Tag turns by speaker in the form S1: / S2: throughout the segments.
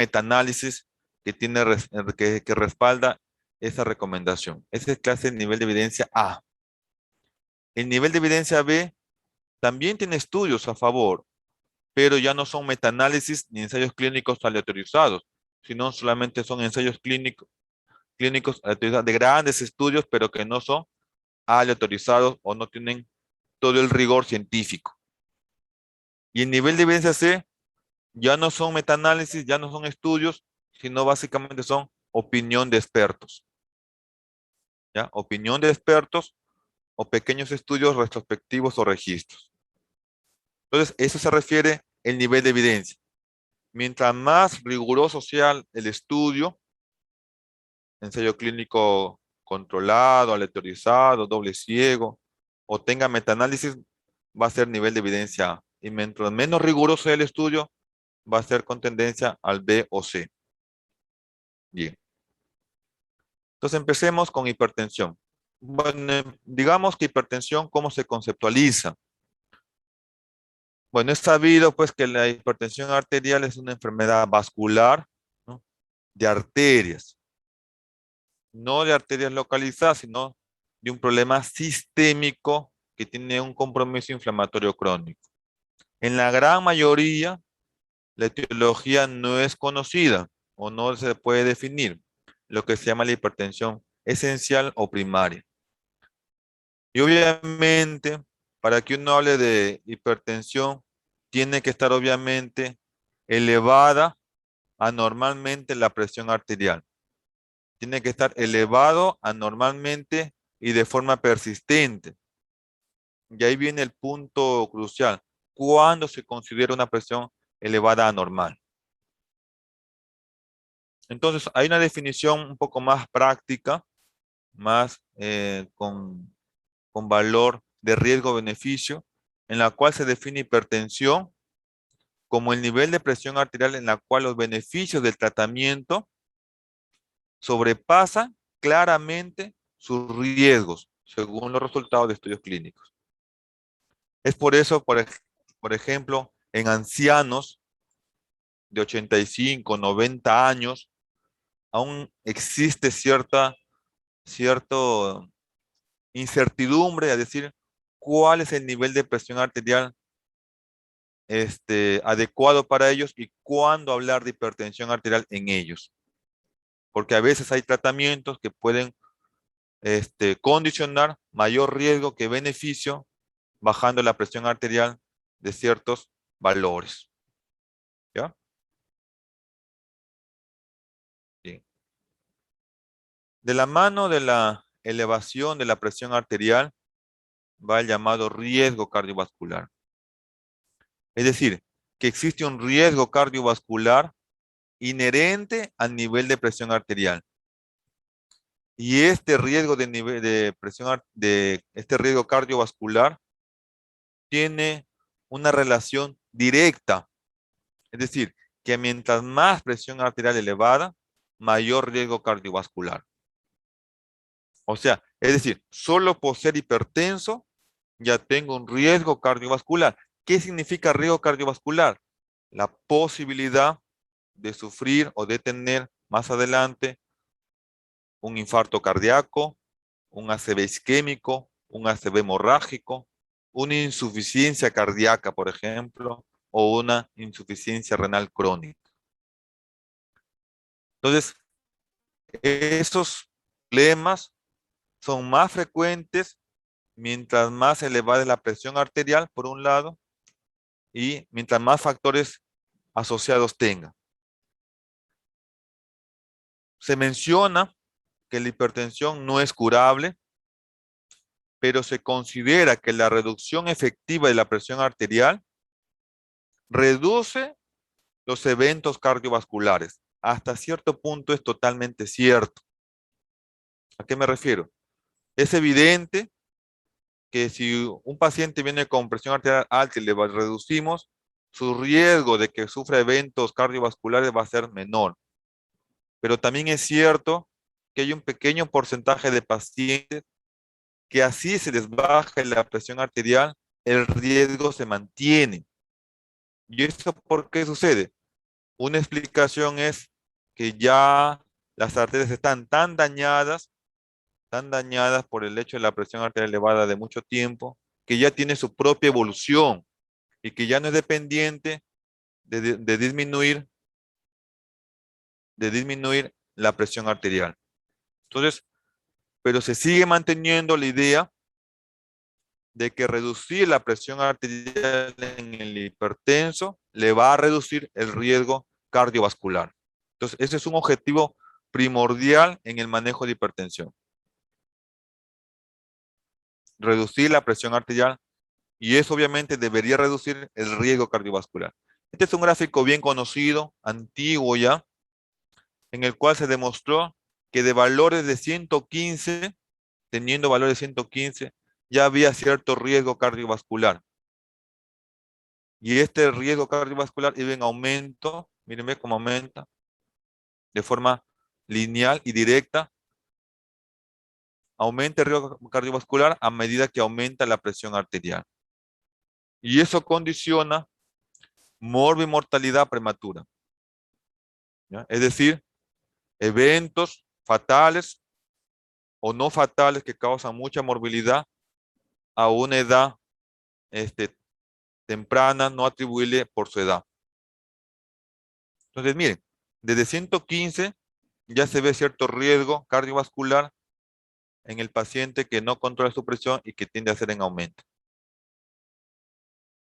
S1: metaanálisis que tiene que respalda esa recomendación. Esa es clase de nivel de evidencia A. El nivel de evidencia B también tiene estudios a favor, pero ya no son metaanálisis ni ensayos clínicos aleatorizados, sino solamente son ensayos clínicos aleatorizados de grandes estudios, pero que no son aleatorizados o no tienen todo el rigor científico. Y el nivel de evidencia C ya no son metaanálisis, ya no son estudios, sino básicamente son opinión de expertos. ¿Ya? Opinión de expertos o pequeños estudios retrospectivos o registros. Entonces, eso se refiere el nivel de evidencia. Mientras más riguroso sea el estudio, ensayo clínico controlado, aleatorizado, doble ciego, o tenga metaanálisis, va a ser nivel de evidencia A. Y mientras menos riguroso sea el estudio, va a ser con tendencia al B o C. Bien. Entonces empecemos con hipertensión. Bueno, digamos que hipertensión, ¿cómo se conceptualiza? Bueno, es sabido pues que la hipertensión arterial es una enfermedad vascular, ¿no? De arterias, no de arterias localizadas, sino de un problema sistémico que tiene un compromiso inflamatorio crónico. En la gran mayoría, la etiología no es conocida o no se puede definir, lo que se llama la hipertensión esencial o primaria. Y obviamente, para que uno hable de hipertensión, tiene que estar obviamente elevada anormalmente la presión arterial. Tiene que estar elevado anormalmente y de forma persistente. Y ahí viene el punto crucial. ¿Cuándo se considera una presión elevada anormal? Entonces, hay una definición un poco más práctica, más con valor de riesgo-beneficio, en la cual se define hipertensión como el nivel de presión arterial en la cual los beneficios del tratamiento sobrepasan claramente sus riesgos, según los resultados de estudios clínicos. Es por eso, por ejemplo, en ancianos de 85, 90 años, aún existe cierta incertidumbre, es decir, cuál es el nivel de presión arterial adecuado para ellos y cuándo hablar de hipertensión arterial en ellos. Porque a veces hay tratamientos que pueden condicionar mayor riesgo que beneficio bajando la presión arterial de ciertos valores. ¿Ya? Bien. De la mano de la elevación de la presión arterial va el llamado riesgo cardiovascular. Es decir, que existe un riesgo cardiovascular inherente al nivel de presión arterial. Y este riesgo de nivel de presión de este riesgo cardiovascular tiene una relación directa. Es decir, que mientras más presión arterial elevada, mayor riesgo cardiovascular. O sea, es decir, solo por ser hipertenso ya tengo un riesgo cardiovascular. ¿Qué significa riesgo cardiovascular? La posibilidad de sufrir o de tener más adelante un infarto cardíaco, un ACV isquémico, un ACV hemorrágico, una insuficiencia cardíaca, por ejemplo, o una insuficiencia renal crónica. Entonces, esos problemas son más frecuentes mientras más elevada es la presión arterial, por un lado, y mientras más factores asociados tenga. Se menciona que la hipertensión no es curable, pero se considera que la reducción efectiva de la presión arterial reduce los eventos cardiovasculares. Hasta cierto punto es totalmente cierto. ¿A qué me refiero? Es evidente que si un paciente viene con presión arterial alta y le reducimos, su riesgo de que sufra eventos cardiovasculares va a ser menor. Pero también es cierto que hay un pequeño porcentaje de pacientes que así se les baja la presión arterial, el riesgo se mantiene. ¿Y eso por qué sucede? Una explicación es que ya las arterias están tan dañadas por el hecho de la presión arterial elevada de mucho tiempo, que ya tiene su propia evolución y que ya no es dependiente de disminuir la presión arterial. Entonces, pero se sigue manteniendo la idea de que reducir la presión arterial en el hipertenso le va a reducir el riesgo cardiovascular. Entonces, ese es un objetivo primordial en el manejo de hipertensión. Reducir la presión arterial y eso obviamente debería reducir el riesgo cardiovascular. Este es un gráfico bien conocido, antiguo ya, en el cual se demostró que de valores de 115, teniendo valores de 115, ya había cierto riesgo cardiovascular. Y este riesgo cardiovascular iba en aumento, mírenme cómo aumenta, de forma lineal y directa, aumenta el riesgo cardiovascular a medida que aumenta la presión arterial. Y eso condiciona morbimortalidad prematura, ¿ya? Es decir, eventos fatales o no fatales que causan mucha morbilidad a una edad temprana, no atribuible por su edad. Entonces, miren, desde 115 ya se ve cierto riesgo cardiovascular en el paciente que no controla su presión y que tiende a ser en aumento.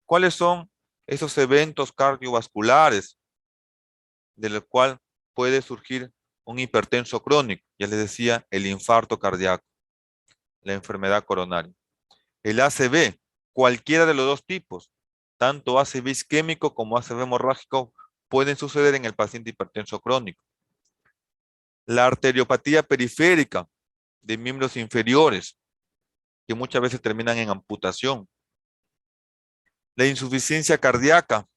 S1: ¿Cuáles son esos eventos cardiovasculares de los cuales puede surgir un hipertenso crónico? Ya les decía, el infarto cardíaco, la enfermedad coronaria. El ACV, cualquiera de los dos tipos, tanto ACV isquémico como ACV hemorrágico, pueden suceder en el paciente hipertenso crónico. La arteriopatía periférica de miembros inferiores, que muchas veces terminan en amputación. La insuficiencia cardíaca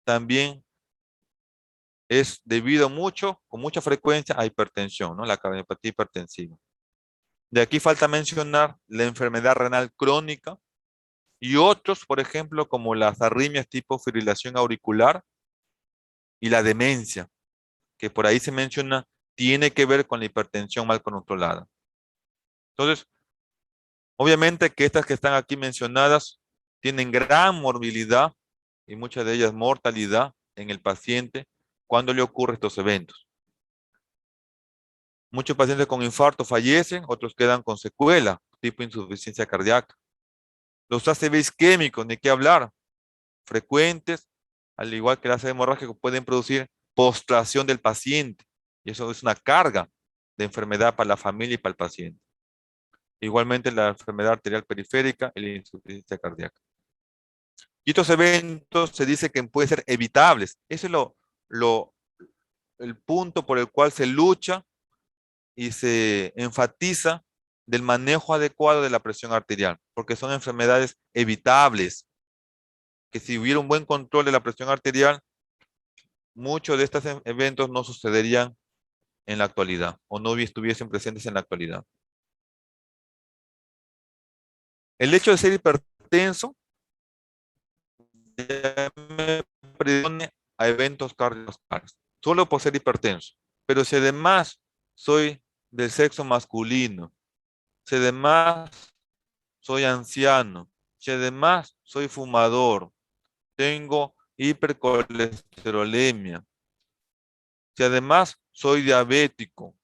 S1: también es debido con mucha frecuencia a hipertensión, ¿no? La cardiopatía hipertensiva. De aquí falta mencionar la enfermedad renal crónica y otros, por ejemplo, como las arritmias tipo fibrilación auricular y la demencia, que por ahí se menciona, tiene que ver con la hipertensión mal controlada. Entonces, obviamente que estas que están aquí mencionadas tienen gran morbilidad y muchas de ellas mortalidad en el paciente cuando le ocurren estos eventos. Muchos pacientes con infarto fallecen, otros quedan con secuela, tipo insuficiencia cardíaca. Los ACV isquémicos, ni qué hablar, frecuentes, al igual que el ACV hemorrágico, pueden producir postración del paciente. Y eso es una carga de enfermedad para la familia y para el paciente. Igualmente la enfermedad arterial periférica y la insuficiencia cardíaca. Y estos eventos se dice que pueden ser evitables. Ese es el punto por el cual se lucha y se enfatiza del manejo adecuado de la presión arterial, porque son enfermedades evitables, que si hubiera un buen control de la presión arterial, muchos de estos eventos no sucederían en la actualidad o no estuviesen presentes en la actualidad. El hecho de ser hipertenso ya me predispone a eventos cardiovasculares, solo por ser hipertenso. Pero si además soy del sexo masculino, si además soy anciano, si además soy fumador, tengo hipercolesterolemia, si además soy diabético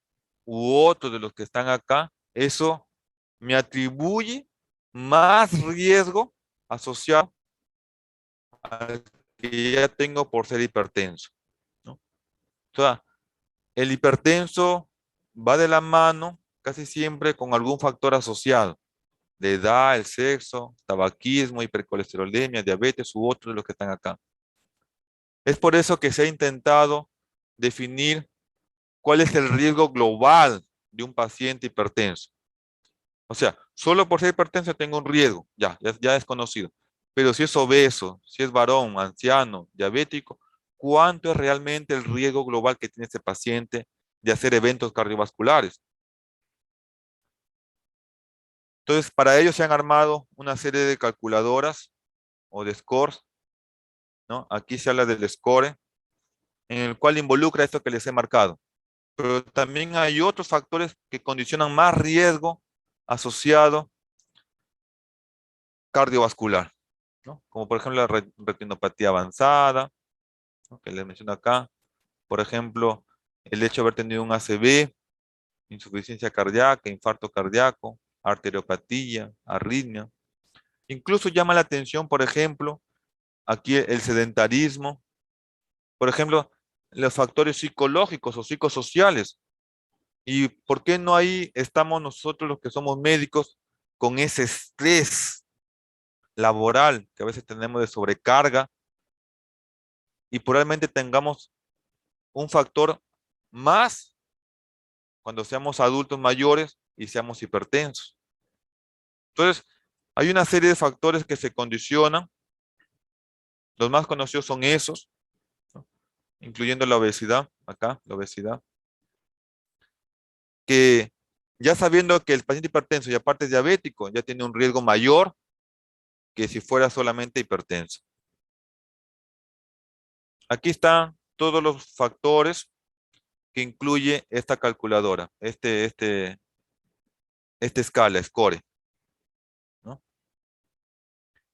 S1: u otro de los que están acá, eso me atribuye más riesgo asociado al que ya tengo por ser hipertenso, ¿no? O sea, el hipertenso va de la mano casi siempre con algún factor asociado, de edad, el sexo, tabaquismo, hipercolesterolemia, diabetes u otros de los que están acá. Es por eso que se ha intentado definir cuál es el riesgo global de un paciente hipertenso. O sea, solo por ser hipertenso tengo un riesgo, ya es conocido. Pero si es obeso, si es varón, anciano, diabético, ¿cuánto es realmente el riesgo global que tiene ese paciente de hacer eventos cardiovasculares? Entonces, para ello se han armado una serie de calculadoras o de scores, ¿no? Aquí se habla del score, en el cual involucra esto que les he marcado. Pero también hay otros factores que condicionan más riesgo asociado cardiovascular, ¿no? Como por ejemplo la retinopatía avanzada, ¿no? Que les menciono acá. Por ejemplo, el hecho de haber tenido un ACV, insuficiencia cardíaca, infarto cardíaco, arteriopatía, arritmia. Incluso llama la atención, por ejemplo, aquí el sedentarismo, por ejemplo, los factores psicológicos o psicosociales. ¿Y por qué no ahí estamos nosotros los que somos médicos con ese estrés laboral que a veces tenemos de sobrecarga y probablemente tengamos un factor más cuando seamos adultos mayores y seamos hipertensos? Entonces, hay una serie de factores que se condicionan. Los más conocidos son esos, ¿no? Incluyendo la obesidad, acá, la obesidad, que ya sabiendo que el paciente hipertenso y aparte es diabético, ya tiene un riesgo mayor que si fuera solamente hipertenso. Aquí están todos los factores que incluye esta calculadora, esta escala, score, ¿no?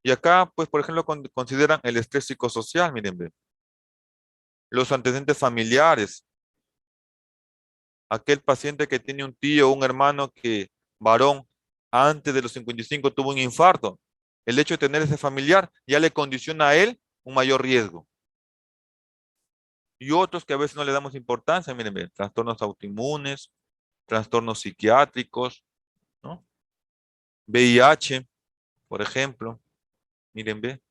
S1: Y acá, pues, por ejemplo, consideran el estrés psicosocial, miren, ve, los antecedentes familiares, aquel paciente que tiene un tío o un hermano que, varón, antes de los 55 tuvo un infarto, el hecho de tener ese familiar ya le condiciona a él un mayor riesgo. Y otros que a veces no le damos importancia, miren, ve, trastornos autoinmunes, trastornos psiquiátricos, ¿no? VIH, por ejemplo, miren, ve,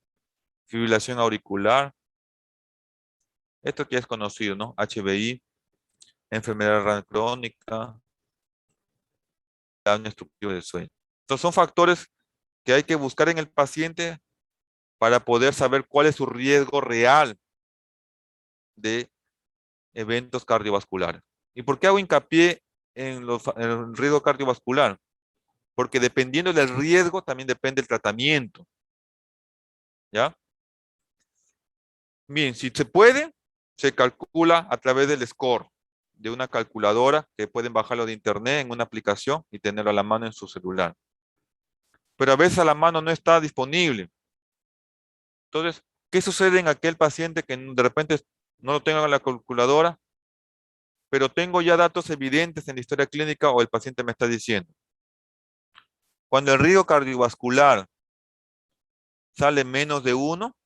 S1: fibrilación auricular, esto que ya es conocido, ¿no? HBI, enfermedad renal crónica, daño estructurativo del sueño. Estos son factores que hay que buscar en el paciente para poder saber cuál es su riesgo real de eventos cardiovasculares. ¿Y por qué hago hincapié en el riesgo cardiovascular? Porque dependiendo del riesgo también depende el tratamiento, ¿ya? Bien, si se puede, se calcula a través del score de una calculadora que pueden bajarlo de internet en una aplicación y tenerlo a la mano en su celular. Pero a veces a la mano no está disponible. Entonces, ¿qué sucede en aquel paciente que de repente no lo tenga en la calculadora, pero tengo ya datos evidentes en la historia clínica o el paciente me está diciendo? Cuando el riesgo cardiovascular sale menos de 1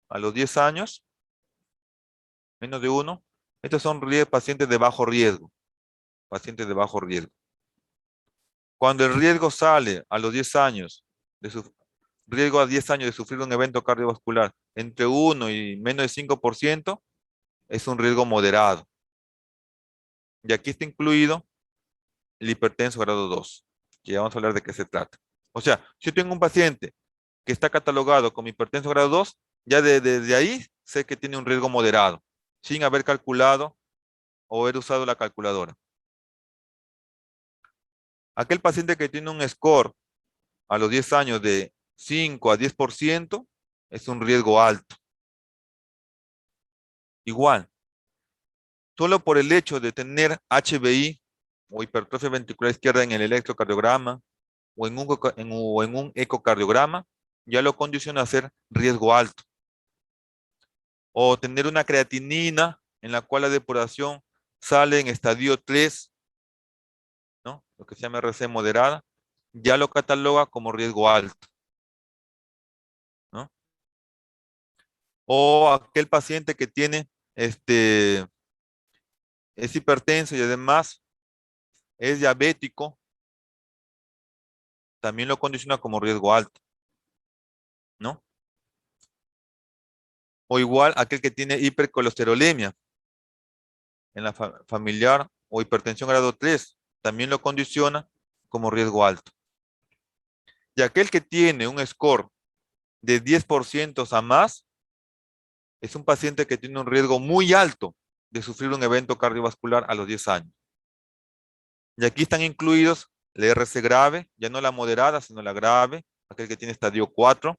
S1: a los 10 años, menos de 1, estos son pacientes de bajo riesgo, pacientes de bajo riesgo. Cuando el riesgo sale a los 10 años, riesgo a 10 años de sufrir un evento cardiovascular entre 1 y menos de 5%, es un riesgo moderado. Y aquí está incluido el hipertenso grado 2, que ya vamos a hablar de qué se trata. O sea, si yo tengo un paciente que está catalogado como hipertenso grado 2, ya desde ahí sé que tiene un riesgo moderado, sin haber calculado o haber usado la calculadora. Aquel paciente que tiene un score a los 10 años de 5 a 10% es un riesgo alto. Igual, solo por el hecho de tener HBI o hipertrofia ventricular izquierda en el electrocardiograma o en un ecocardiograma, ya lo condiciona a ser riesgo alto. O tener una creatinina en la cual la depuración sale en estadio 3, ¿no? Lo que se llama RC moderada, ya lo cataloga como riesgo alto, ¿no? O aquel paciente que tiene, es hipertenso y además es diabético, también lo condiciona como riesgo alto, ¿no? O igual aquel que tiene hipercolesterolemia en la familiar o hipertensión grado 3, también lo condiciona como riesgo alto. Y aquel que tiene un score de 10% a más, es un paciente que tiene un riesgo muy alto de sufrir un evento cardiovascular a los 10 años. Y aquí están incluidos la RC grave, ya no la moderada, sino la grave, aquel que tiene estadio 4,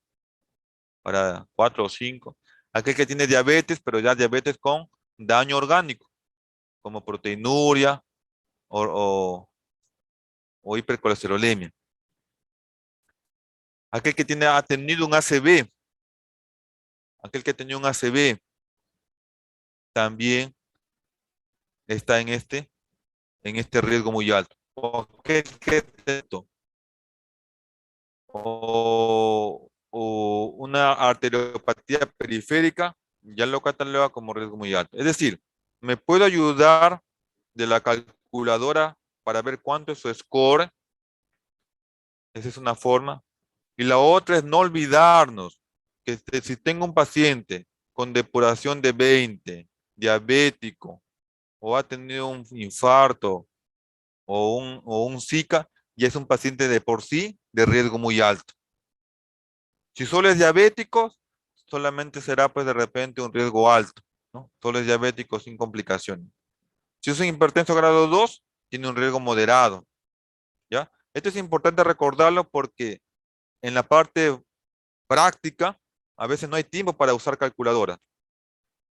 S1: para 4 o 5, aquel que tiene diabetes, pero ya diabetes con daño orgánico, como proteinuria o hipercolesterolemia. Aquel que ha tenido un ACV, aquel que tenía un ACV también está en este riesgo muy alto. O aquel que o una arteriopatía periférica, ya lo cataloga como riesgo muy alto. Es decir, me puedo ayudar de la calculadora para ver cuánto es su score. Esa es una forma. Y la otra es no olvidarnos que si tengo un paciente con depuración de 20, diabético, o ha tenido un infarto o un Zika, ya es un paciente de por sí de riesgo muy alto. Si solo es diabético, solamente será pues de repente un riesgo alto, ¿no? Solo es diabético sin complicaciones. Si es un hipertenso grado 2, tiene un riesgo moderado, ¿ya? Esto es importante recordarlo porque en la parte práctica, a veces no hay tiempo para usar calculadora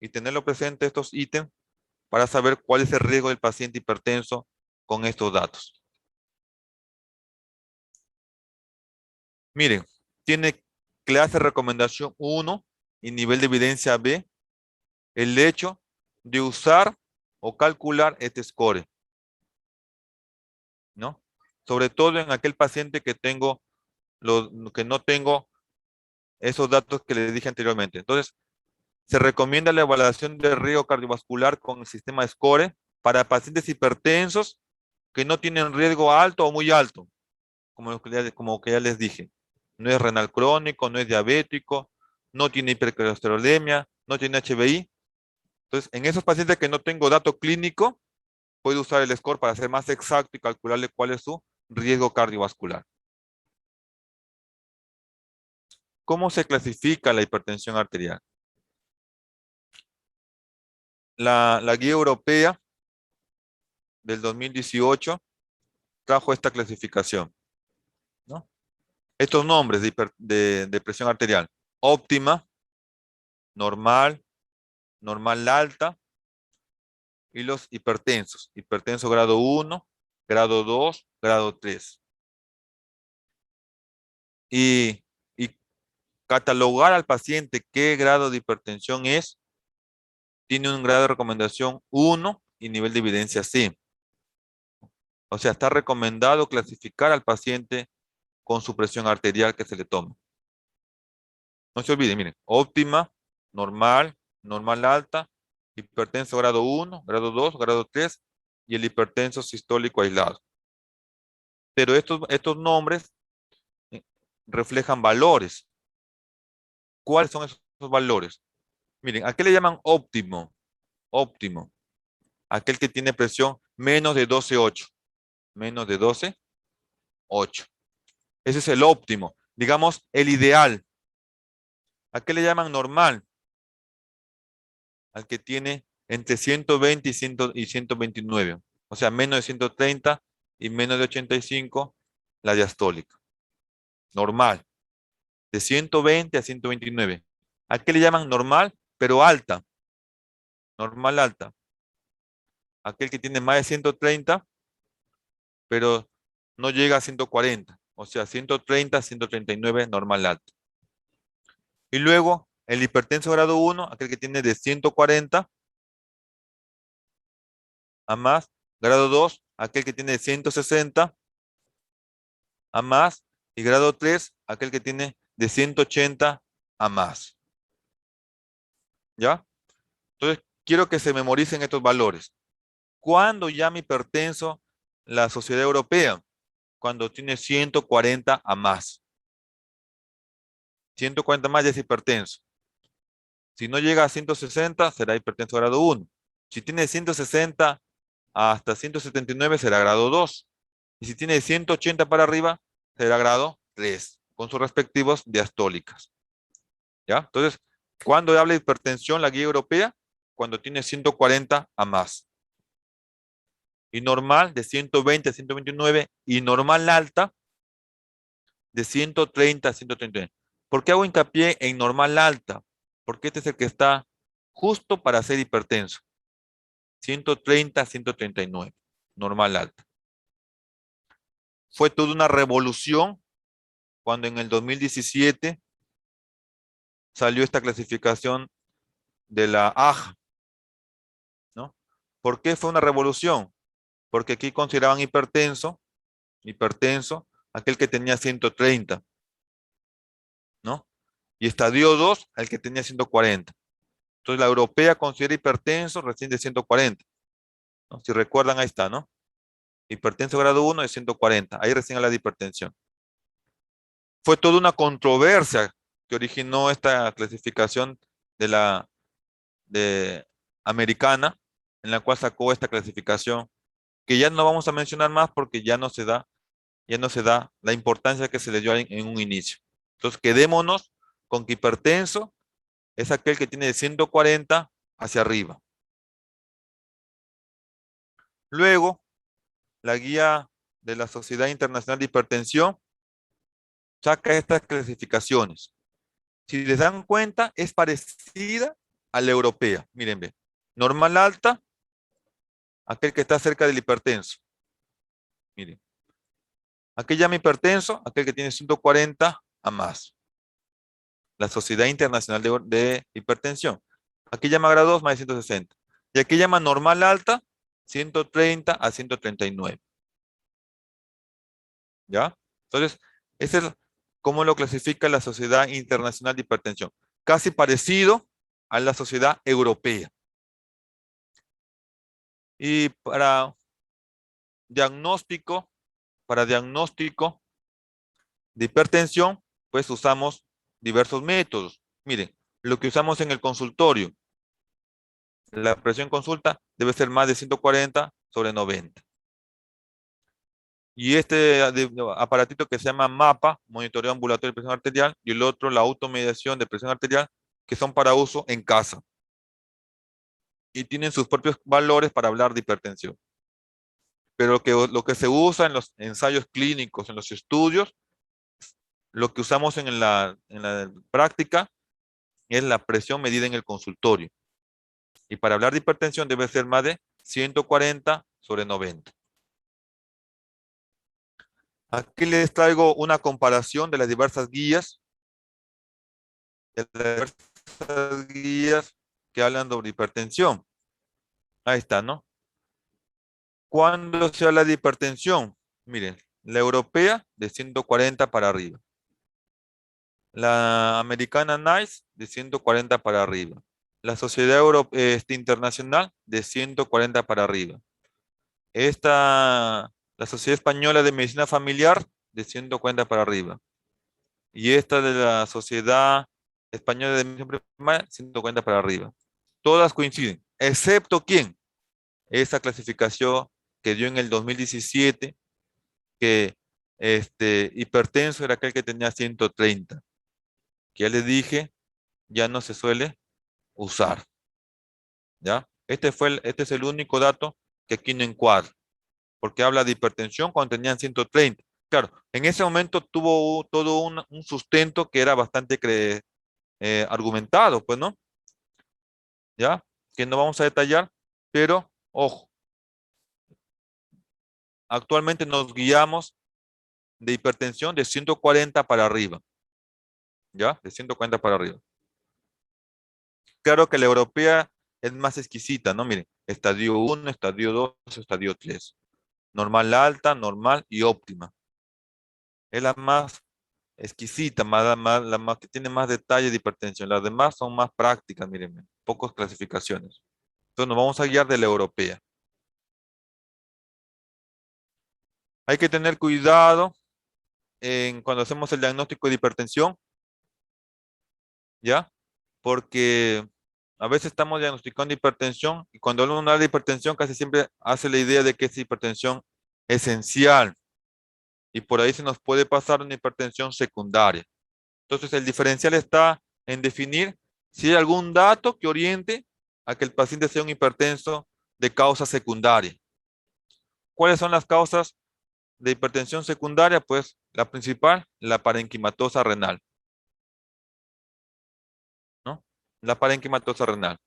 S1: y tenerlo presente estos ítems para saber cuál es el riesgo del paciente hipertenso con estos datos. Miren, tiene clase recomendación 1 y nivel de evidencia B, el hecho de usar o calcular este score, ¿no? Sobre todo en aquel paciente que que no tengo esos datos que les dije anteriormente. Entonces, se recomienda la evaluación de riesgo cardiovascular con el sistema SCORE para pacientes hipertensos que no tienen riesgo alto o muy alto, como que ya les dije. No es renal crónico, no es diabético, no tiene hipercolesterolemia, no tiene HBI. Entonces, en esos pacientes que no tengo dato clínico, puedo usar el score para ser más exacto y calcularle cuál es su riesgo cardiovascular. ¿Cómo se clasifica la hipertensión arterial? La guía europea del 2018 trajo esta clasificación, ¿no? Estos nombres de presión arterial: óptima, normal, normal alta, y los hipertensos. Hipertenso grado 1, grado 2, grado 3. Y catalogar al paciente qué grado de hipertensión es, tiene un grado de recomendación 1 y nivel de evidencia C. O sea, está recomendado clasificar al paciente con su presión arterial que se le toma. No se olviden, miren, óptima, normal, normal alta, hipertenso grado 1, grado 2, grado 3 y el hipertenso sistólico aislado. Pero estos nombres eh, reflejan valores. ¿Cuáles son esos valores? Miren, ¿a qué le llaman óptimo? Óptimo. Aquel que tiene presión menos de 12,8. Menos de 12,8. Ese es el óptimo. Digamos, el ideal. ¿A qué le llaman normal? Al que tiene entre 120 y 129. O sea, menos de 130 y menos de 85, la diastólica. Normal. De 120 a 129. ¿A qué le llaman normal, pero alta? Normal alta. Aquel que tiene más de 130, pero no llega a 140. O sea, 130, 139, normal alta. Y luego, el hipertenso grado 1, aquel que tiene de 140 a más. Grado 2, aquel que tiene de 160 a más. Y grado 3, aquel que tiene de 180 a más. ¿Ya? Entonces, quiero que se memoricen estos valores. ¿Cuándo llama hipertenso la Sociedad Europea? Cuando tiene 140 a más. 140 más ya es hipertenso. Si no llega a 160, será hipertenso grado 1. Si tiene 160 hasta 179, será grado 2. Y si tiene 180 para arriba, será grado 3, con sus respectivos diastólicas. ¿Ya? Entonces, ¿cuándo habla de hipertensión la guía europea? Cuando tiene 140 a más. Y normal de 120 a 129 y normal alta de 130 a 139. ¿Por qué hago hincapié en normal alta? Porque este es el que está justo para ser hipertenso. 130 a 139, normal alta. Fue toda una revolución cuando en el 2017 salió esta clasificación de la AJA, ¿no? ¿Por qué fue una revolución? Porque aquí consideraban hipertenso, aquel que tenía 130, ¿no? Y estadio 2, al que tenía 140. Entonces la europea considera hipertenso recién de 140, ¿no? Si recuerdan, ahí está, ¿no? Hipertenso grado 1 de 140, ahí recién habla de hipertensión. Fue toda una controversia que originó esta clasificación de la de americana, en la cual sacó esta clasificación, que ya no vamos a mencionar más porque ya no se da la importancia que se le dio en un inicio. Entonces, quedémonos con que hipertenso es aquel que tiene de 140 hacia arriba. Luego, la guía de la Sociedad Internacional de Hipertensión saca estas clasificaciones. Si les dan cuenta, es parecida a la europea. Miren, ve. Normal alta, aquel que está cerca del hipertenso. Miren. Aquel llama hipertenso, aquel que tiene 140 a más. La Sociedad Internacional de Hipertensión. Aquí llama grado 2 más de 160. Y aquí llama normal alta, 130 a 139. ¿Ya? Entonces, ese es cómo lo clasifica la Sociedad Internacional de Hipertensión. Casi parecido a la Sociedad Europea. Y diagnóstico, para diagnóstico de hipertensión, pues usamos diversos métodos. Miren, lo que usamos en el consultorio. La presión consulta debe ser más de 140 sobre 90. Y este aparatito que se llama MAPA, monitoreo ambulatorio de presión arterial, y el otro, la automediación de presión arterial, que son para uso en casa. Y tienen sus propios valores para hablar de hipertensión. Pero lo que se usa en los ensayos clínicos, en los estudios, lo que usamos en la práctica es la presión medida en el consultorio. Y para hablar de hipertensión debe ser más de 140 sobre 90. Aquí les traigo una comparación de las diversas guías, que hablan sobre hipertensión. Ahí está, ¿no? ¿Cuándo se habla de hipertensión? Miren, la europea de 140 para arriba. La americana NICE de 140 para arriba. La Sociedad Internacional de 140 para arriba. La Sociedad Española de Medicina Familiar de 140 para arriba. Y esta de la Sociedad Española de Medicina Primaria, 140 para arriba. Todas coinciden, excepto quién. Esa clasificación que dio en el 2017, que hipertenso era aquel que tenía 130. Que ya les dije, ya no se suele usar. ¿Ya? Este es el único dato que aquí no encuadra, porque habla de hipertensión cuando tenían 130. Claro, en ese momento tuvo todo un sustento que era bastante argumentado, pues, ¿no? ¿Ya? Que no vamos a detallar, pero, ojo, actualmente nos guiamos de hipertensión de 140 para arriba, ¿ya? De 140 para arriba. Claro que la europea es más exquisita, ¿no? Miren, estadio 1, estadio 2, estadio 3. Normal alta, normal y óptima. Es la más exquisita, la más que tiene más detalle de hipertensión. Las demás son más prácticas, miren, pocas clasificaciones. Entonces nos vamos a guiar de la europea. Hay que tener cuidado cuando hacemos el diagnóstico de hipertensión, ¿ya? Porque a veces estamos diagnosticando hipertensión y cuando uno habla de hipertensión casi siempre hace la idea de que es hipertensión esencial y por ahí se nos puede pasar una hipertensión secundaria. Entonces el diferencial está en definir si hay algún dato que oriente a que el paciente sea un hipertenso de causa secundaria. ¿Cuáles son las causas de hipertensión secundaria? Pues la principal, la parenquimatosa renal, ¿no? La parenquimatosa renal.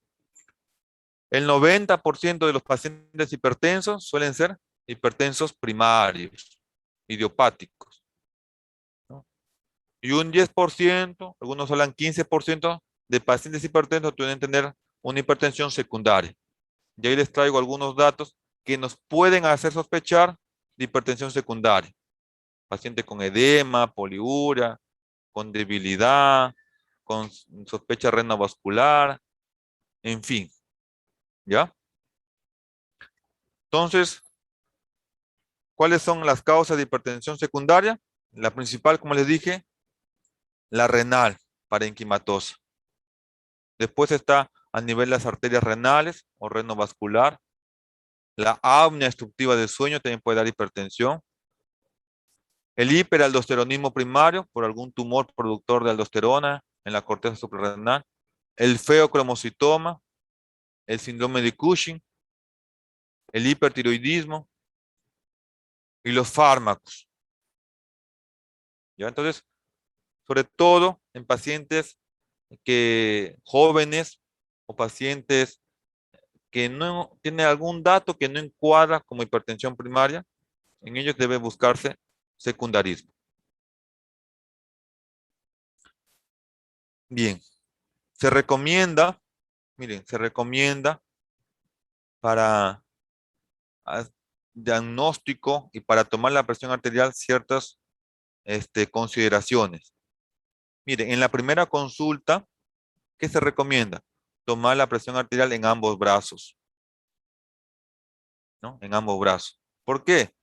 S1: El 90% de los pacientes hipertensos suelen ser hipertensos primarios, idiopáticos, ¿no? Y un 10%, algunos hablan 15% de pacientes hipertensos pueden tener una hipertensión secundaria. Y ahí les traigo algunos datos que nos pueden hacer sospechar de hipertensión secundaria. Paciente con edema, poliuria, con debilidad, con sospecha renovascular, en fin, ¿ya? Entonces, ¿cuáles son las causas de hipertensión secundaria? La principal, como les dije, la renal parenquimatosa. Después está a nivel de las arterias renales o renovascular. La apnea obstructiva del sueño también puede dar hipertensión. El hiperaldosteronismo primario por algún tumor productor de aldosterona en la corteza suprarrenal. El feocromocitoma, el síndrome de Cushing, el hipertiroidismo y los fármacos. ¿Ya? Entonces, sobre todo en pacientes jóvenes o pacientes que no tienen algún dato que no encuadra como hipertensión primaria, en ellos debe buscarse secundarismo. Bien, se recomienda, miren, se recomienda para diagnóstico y para tomar la presión arterial ciertas consideraciones. Miren, en la primera consulta, ¿qué se recomienda? Tomar la presión arterial en ambos brazos, ¿no? En ambos brazos. ¿Por qué?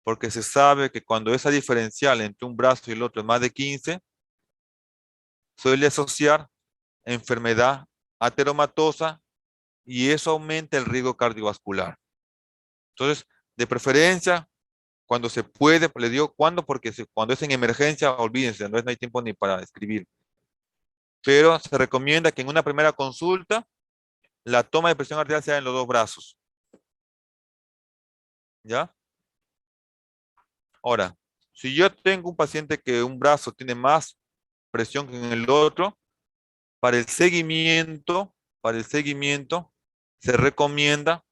S1: Porque se sabe que cuando esa diferencial entre un brazo y el otro es más de 15, suele asociar enfermedad ateromatosa y eso aumenta el riesgo cardiovascular. Entonces, de preferencia, cuando se puede, le digo cuándo, porque cuando es en emergencia, olvídense, no hay tiempo ni para escribir. Pero se recomienda que en una primera consulta, la toma de presión arterial sea en los dos brazos. ¿Ya? Ahora, si yo tengo un paciente que un brazo tiene más presión que en el otro, para el seguimiento, se recomienda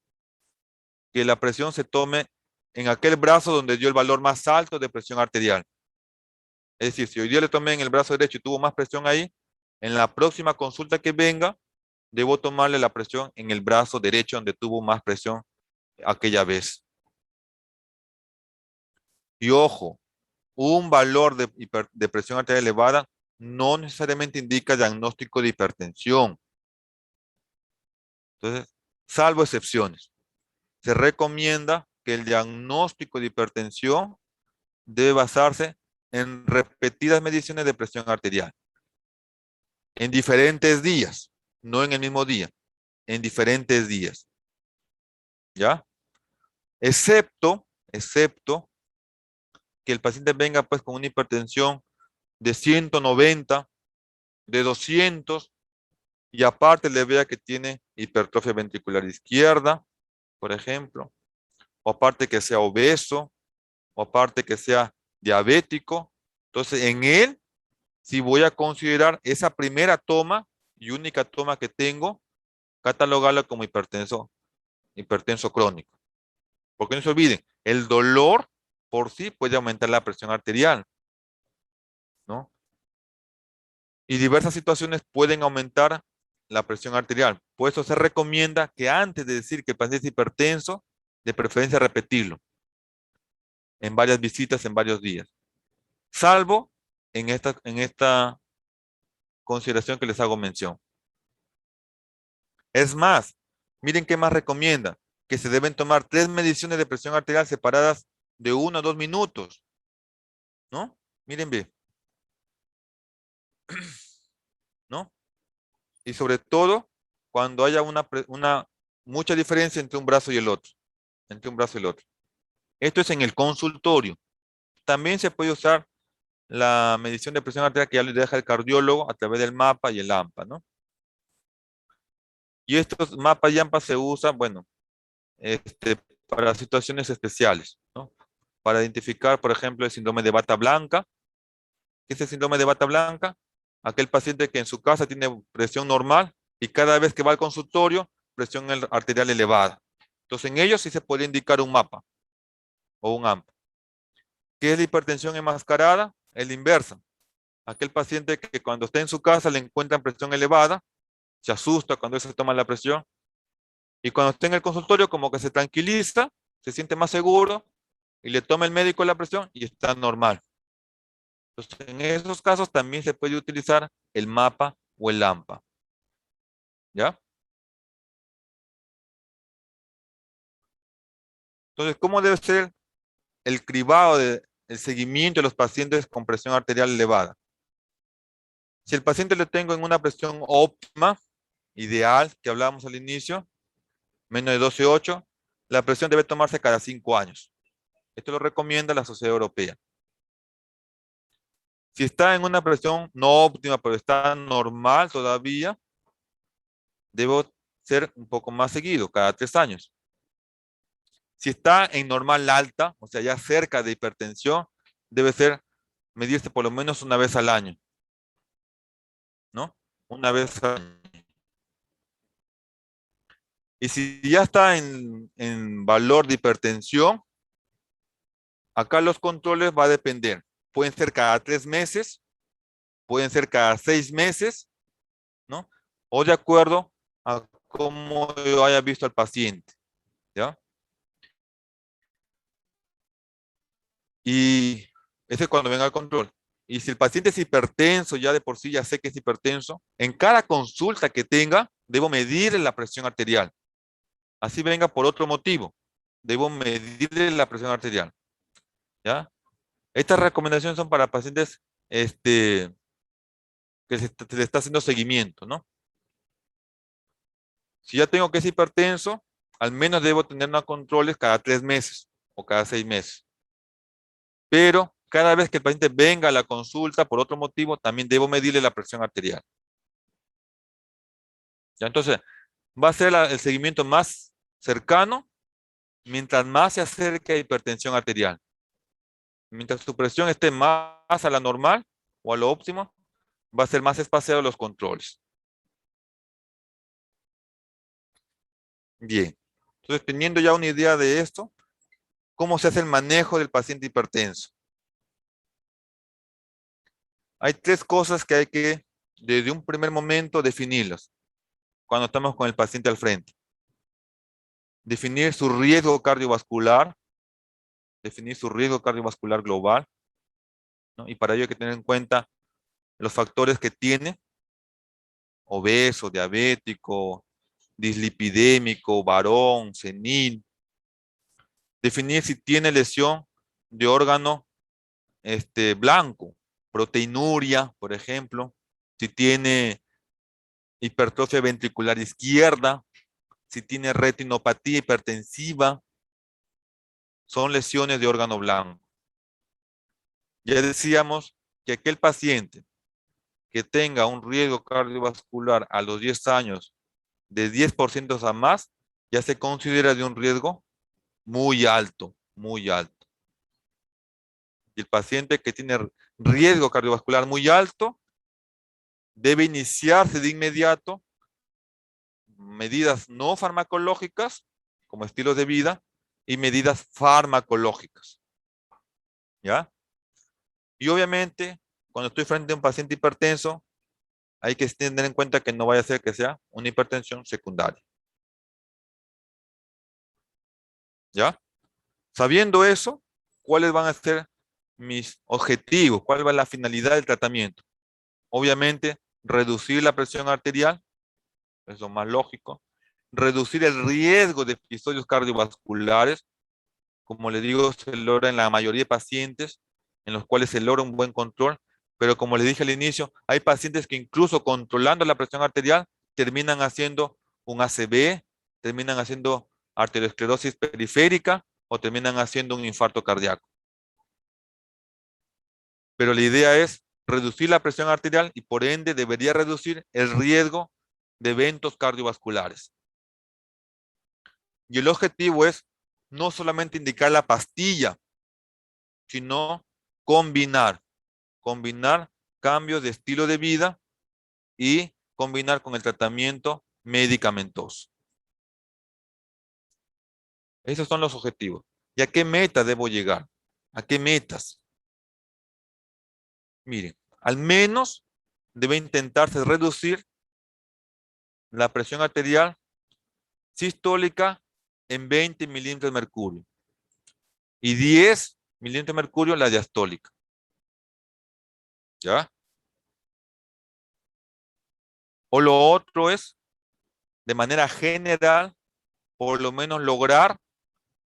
S1: que la presión se tome en aquel brazo donde dio el valor más alto de presión arterial. Es decir, si hoy día le tomé en el brazo derecho y tuvo más presión ahí, en la próxima consulta que venga, debo tomarle la presión en el brazo derecho donde tuvo más presión aquella vez. Y ojo, un valor de presión arterial elevada no necesariamente indica diagnóstico de hipertensión. Entonces, salvo excepciones, se recomienda que el diagnóstico de hipertensión debe basarse en repetidas mediciones de presión arterial, en diferentes días, no en el mismo día, en diferentes días. ¿Ya? Excepto que el paciente venga pues con una hipertensión de 190, de 200, y aparte le vea que tiene hipertrofia ventricular izquierda, por ejemplo, o aparte que sea obeso, o aparte que sea diabético. Entonces, en él, si voy a considerar esa primera toma y única toma que tengo, catalogarla como hipertenso crónico. Porque no se olviden, el dolor por sí puede aumentar la presión arterial, ¿no? Y diversas situaciones pueden aumentar la presión arterial. Por eso se recomienda que antes de decir que el paciente es hipertenso, de preferencia repetirlo en varias visitas, en varios días. Salvo en esta consideración que les hago mención. Es más, miren qué más recomienda, que se deben tomar 3 mediciones de presión arterial separadas de 1 a 2 minutos, ¿no? Miren bien, ¿no? Y sobre todo, cuando haya mucha diferencia entre un brazo y el otro, entre un brazo y el otro. Esto es en el consultorio. También se puede usar la medición de presión arterial que ya le deja el cardiólogo a través del mapa y el AMPA, ¿no? Y estos mapas y AMPA se usan, bueno, para situaciones especiales, ¿no? Para identificar, por ejemplo, el síndrome de bata blanca. ¿Qué es el síndrome de bata blanca? Aquel paciente que en su casa tiene presión normal y cada vez que va al consultorio presión arterial elevada. Entonces, en ellos sí se puede indicar un mapa o un AMPA. ¿Qué es la hipertensión enmascarada? Es la inversa. Aquel paciente que cuando está en su casa le encuentran presión elevada, se asusta cuando se toma la presión, y cuando está en el consultorio como que se tranquiliza, se siente más seguro, y le toma el médico la presión y está normal. Entonces, en esos casos también se puede utilizar el mapa o el AMPA. ¿Ya? Entonces, ¿cómo debe ser el cribado, el seguimiento de los pacientes con presión arterial elevada? Si el paciente le tengo en una presión óptima, ideal, que hablábamos al inicio, menos de 12,8, la presión debe tomarse cada 5 años. Esto lo recomienda la Sociedad Europea. Si está en una presión no óptima, pero está normal todavía, debo ser un poco más seguido, cada 3 años. Si está en normal alta, o sea, ya cerca de hipertensión, debe ser medirse por lo menos una vez al año, ¿no? Una vez al año. Y si ya está en valor de hipertensión, acá los controles va a depender. Pueden ser cada 3 meses, pueden ser cada 6 meses, ¿no? O de acuerdo a cómo yo haya visto al paciente, ¿ya? Y ese es cuando venga el control. Y si el paciente es hipertenso, ya de por sí ya sé que es hipertenso, en cada consulta que tenga, debo medirle la presión arterial. Así venga por otro motivo, debo medirle la presión arterial, ¿ya? Estas recomendaciones son para pacientes que se le está haciendo seguimiento, ¿no? Si ya tengo que es hipertenso, al menos debo tener unos controles cada 3 meses o cada 6 meses. Pero cada vez que el paciente venga a la consulta por otro motivo, también debo medirle la presión arterial. ¿Ya? Entonces, va a ser el seguimiento más cercano mientras más se acerque a hipertensión arterial. Mientras su presión esté más a la normal o a lo óptimo, va a ser más espaciado los controles. Bien. Entonces, teniendo ya una idea de esto, ¿cómo se hace el manejo del paciente hipertenso? Hay 3 cosas que hay que, desde un primer momento, definirlas cuando estamos con el paciente al frente. Definir su riesgo cardiovascular, definir su riesgo cardiovascular global, ¿no? Y para ello hay que tener en cuenta los factores que tiene: obeso, diabético, dislipidémico, varón, senil. Definir si tiene lesión de órgano blanco, proteinuria, por ejemplo, si tiene hipertrofia ventricular izquierda, si tiene retinopatía hipertensiva, son lesiones de órgano blanco. Ya decíamos que aquel paciente que tenga un riesgo cardiovascular a los 10 años de 10% a más, ya se considera de un riesgo muy alto, muy alto. Y el paciente que tiene riesgo cardiovascular muy alto debe iniciarse de inmediato medidas no farmacológicas, como estilos de vida, y medidas farmacológicas. ¿Ya? Y obviamente, cuando estoy frente a un paciente hipertenso, hay que tener en cuenta que no vaya a ser que sea una hipertensión secundaria. ¿Ya? Sabiendo eso, ¿cuáles van a ser mis objetivos? ¿Cuál va a ser la finalidad del tratamiento? Obviamente, reducir la presión arterial, es lo más lógico. Reducir el riesgo de episodios cardiovasculares. Como le digo, se logra en la mayoría de pacientes en los cuales se logra un buen control, pero como le dije al inicio, hay pacientes que incluso controlando la presión arterial terminan haciendo un ACV, terminan haciendo arteriosclerosis periférica o terminan haciendo un infarto cardíaco. Pero la idea es reducir la presión arterial y por ende debería reducir el riesgo de eventos cardiovasculares. Y el objetivo es no solamente indicar la pastilla, sino combinar cambios de estilo de vida y combinar con el tratamiento medicamentoso. Esos son los objetivos. ¿Y a qué meta debo llegar? ¿A qué metas? Miren, al menos debe intentarse reducir la presión arterial sistólica en 20 milímetros de mercurio y 10 milímetros de mercurio la diastólica. ¿Ya? O lo otro es, de manera general, por lo menos lograr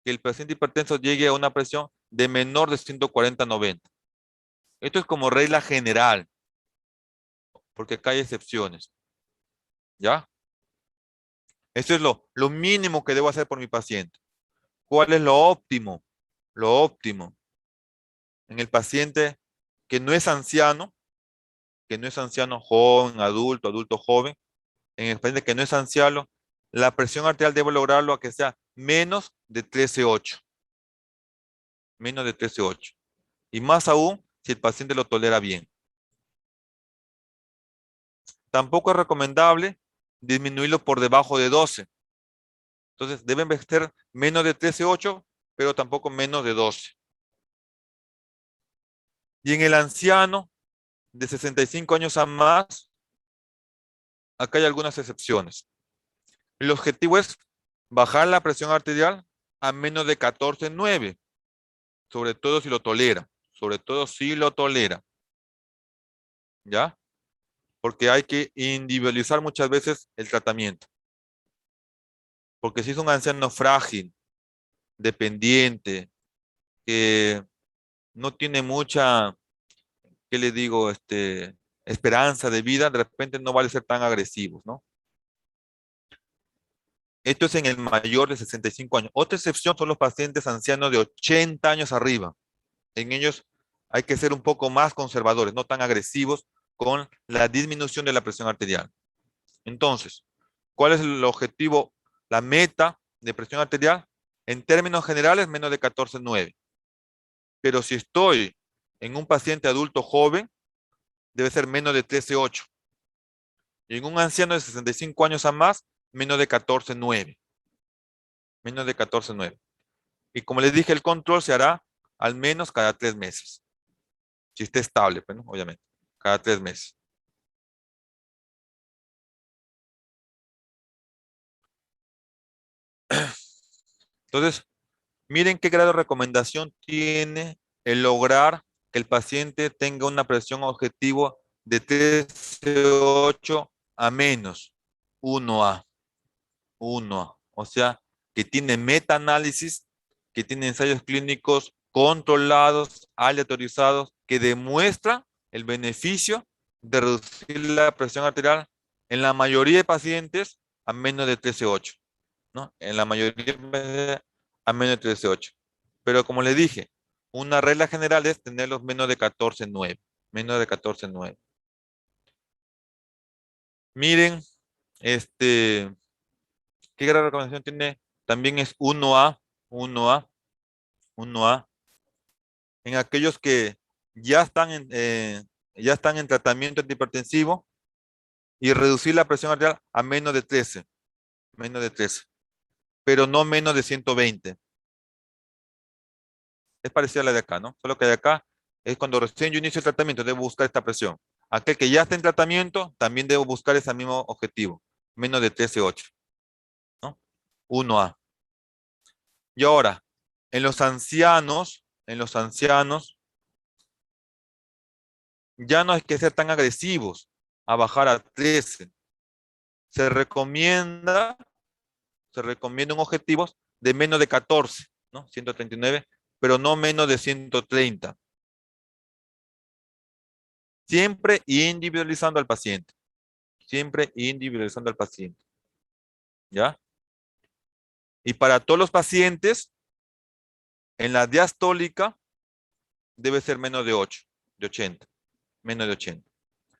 S1: que el paciente hipertenso llegue a una presión de menor de 140/90. Esto es como regla general, porque acá hay excepciones. ¿Ya? Esto es lo mínimo que debo hacer por mi paciente. ¿Cuál es lo óptimo? Lo óptimo en el paciente que no es anciano, joven, adulto, adulto joven, en el paciente que no es anciano, la presión arterial debo lograrlo a que sea menos de 13,8. Menos de 13,8. Y más aún si el paciente lo tolera bien. Tampoco es recomendable disminuirlo por debajo de 12. Entonces deben ser menos de 13,8, pero tampoco menos de 12. Y en el anciano de 65 años a más, acá hay algunas excepciones. El objetivo es bajar la presión arterial a menos de 14,9, sobre todo si lo tolera, sobre todo si lo tolera, ¿ya? Porque hay que individualizar muchas veces el tratamiento. Porque si es un anciano frágil, dependiente, que no tiene mucha, ¿qué le digo? Esperanza de vida, de repente no vale ser tan agresivos, ¿no? Esto es en el mayor de 65 años. Otra excepción son los pacientes ancianos de 80 años arriba. En ellos hay que ser un poco más conservadores, no tan agresivos con la disminución de la presión arterial. Entonces, ¿cuál es el objetivo, la meta de presión arterial? En términos generales, menos de 14,9. Pero si estoy en un paciente adulto joven, debe ser menos de 13,8. Y en un anciano de 65 años a más, menos de 14,9. Menos de 14,9. Y como les dije, el control se hará al menos cada 3 meses. Si está estable, pues, ¿no? Obviamente, cada 3 meses. Entonces, miren qué grado de recomendación tiene el lograr que el paciente tenga una presión objetivo de 13,8 a menos 1A. 1A. O sea, que tiene metaanálisis, que tiene ensayos clínicos controlados, aleatorizados, que demuestra el beneficio de reducir la presión arterial en la mayoría de pacientes a menos de 13,8, ¿no? En la mayoría de pacientes a menos de 13,8. Pero como le dije, una regla general es tenerlos menos de 14,9. Menos de 14,9. Miren, ¿qué gran recomendación tiene? También es 1A, 1A, 1A. En aquellos que ya están en tratamiento antihipertensivo y reducir la presión arterial a menos de 13, pero no menos de 120. Es parecida a la de acá, ¿no? Solo que de acá es cuando recién yo inicio el tratamiento, debo buscar esta presión. Aquel que ya está en tratamiento, también debo buscar ese mismo objetivo, menos de 13,8, ¿no? 1A. Y ahora, en los ancianos, ya no hay que ser tan agresivos a bajar a 13. Se recomienda, se recomienda un objetivo de menos de 14, ¿no? 139, pero no menos de 130. Siempre individualizando al paciente. Siempre individualizando al paciente. ¿Ya? Y para todos los pacientes, en la diastólica debe ser menos de 8, de 80. Menos de 80.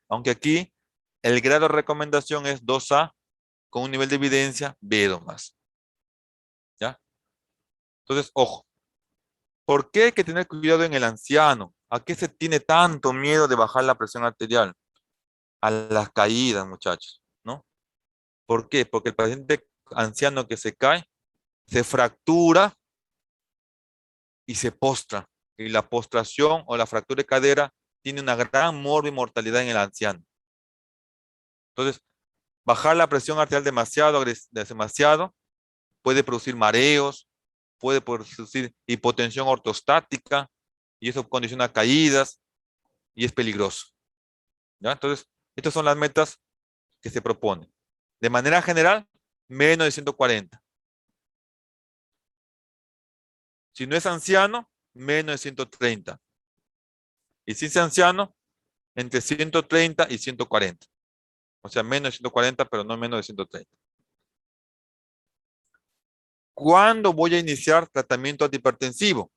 S1: Aunque aquí el grado de recomendación es 2A con un nivel de evidencia B2 más. ¿Ya? Entonces, ojo. ¿Por qué hay que tener cuidado en el anciano? ¿A qué se tiene tanto miedo de bajar la presión arterial? A las caídas, muchachos, ¿no? ¿Por qué? Porque el paciente anciano que se cae se fractura y se postra. Y la postración o la fractura de cadera tiene una gran mortalidad en el anciano. Entonces, bajar la presión arterial demasiado puede producir mareos, puede producir hipotensión ortostática y eso condiciona caídas y es peligroso. ¿Ya? Entonces, estas son las metas que se proponen. De manera general, menos de 140. Si no es anciano, menos de 130. Y si es anciano, entre 130 y 140. O sea, menos de 140, pero no menos de 130. ¿Cuándo voy a iniciar tratamiento antihipertensivo?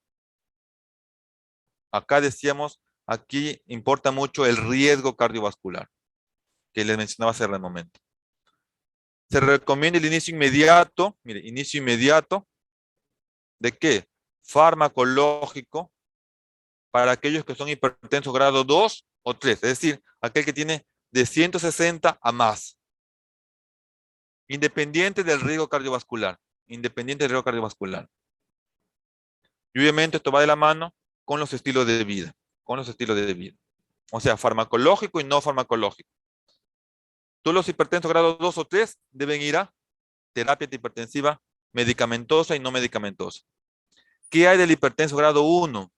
S1: Acá decíamos, aquí importa mucho el riesgo cardiovascular, que les mencionaba hace un momento. Se recomienda el inicio inmediato, mire, inicio inmediato, ¿de qué? Farmacológico para aquellos que son hipertensos grado 2 o 3, es decir, aquel que tiene de 160 a más, independiente del riesgo cardiovascular, independiente del riesgo cardiovascular. Y obviamente esto va de la mano con los estilos de vida, con los estilos de vida. O sea, farmacológico y no farmacológico. Todos los hipertensos grado 2 o 3 deben ir a terapia antihipertensiva medicamentosa y no medicamentosa. ¿Qué hay del hipertenso grado 1?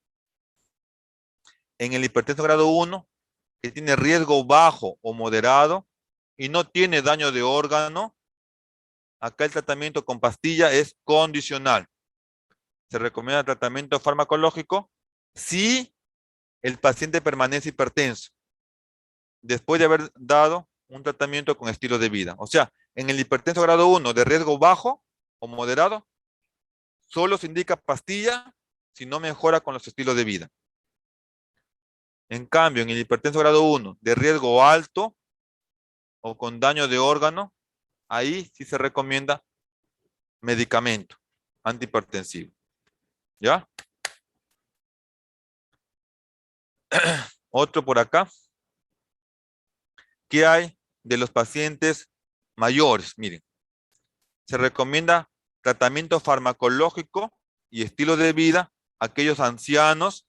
S1: En el hipertenso grado 1, que tiene riesgo bajo o moderado y no tiene daño de órgano, acá el tratamiento con pastilla es condicional. Se recomienda tratamiento farmacológico si el paciente permanece hipertenso, después de haber dado un tratamiento con estilo de vida. O sea, en el hipertenso grado 1 de riesgo bajo o moderado, solo se indica pastilla si no mejora con los estilos de vida. En cambio, en el hipertenso grado 1 de riesgo alto o con daño de órgano, ahí sí se recomienda medicamento antihipertensivo. ¿Ya? Otro por acá. ¿Qué hay de los pacientes mayores? Miren, se recomienda tratamiento farmacológico y estilo de vida a aquellos ancianos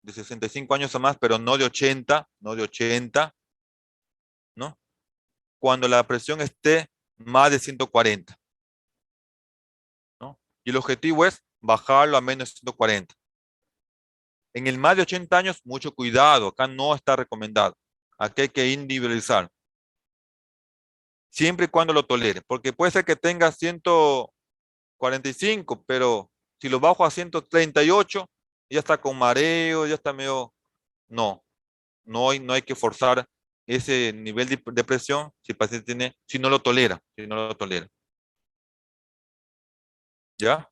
S1: de 65 años o más, pero no de 80, ¿no? Cuando la presión esté más de 140, ¿no? Y el objetivo es bajarlo a menos de 140. En el más de 80 años, mucho cuidado, acá no está recomendado. Aquí hay que individualizar. Siempre y cuando lo tolere, porque puede ser que tenga 145, pero si lo bajo a 138, ya está con mareo, ya está medio... No, no hay que forzar ese nivel de presión si el paciente tiene, si no lo tolera, si no lo tolera. ¿Ya?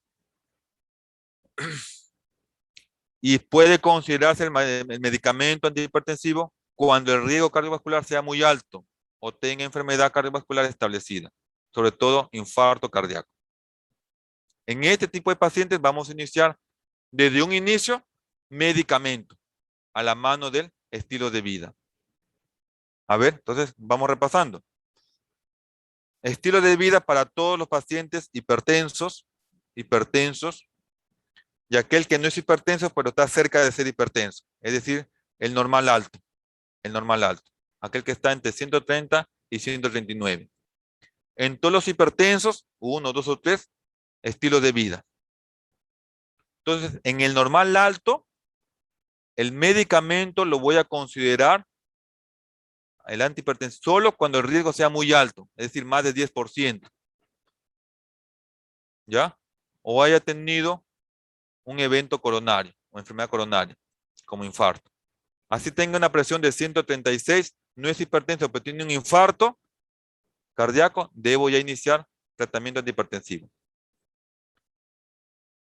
S1: Y puede considerarse el medicamento antihipertensivo cuando el riesgo cardiovascular sea muy alto o tenga enfermedad cardiovascular establecida, sobre todo infarto cardíaco. En este tipo de pacientes vamos a iniciar desde un inicio medicamento a la mano del estilo de vida. A ver, entonces vamos repasando. Estilo de vida para todos los pacientes hipertensos, y aquel que no es hipertenso, pero está cerca de ser hipertenso, es decir, el normal alto, aquel que está entre 130 y 139. En todos los hipertensos, 1, 2 o 3, estilo de vida. Entonces, en el normal alto, el medicamento lo voy a considerar el antihipertensivo solo cuando el riesgo sea muy alto, es decir, más de 10%. ¿Ya? O haya tenido un evento coronario o enfermedad coronaria, como infarto. Así tenga una presión de 136, no es hipertenso, pero tiene un infarto cardíaco, debo ya iniciar tratamiento antihipertensivo.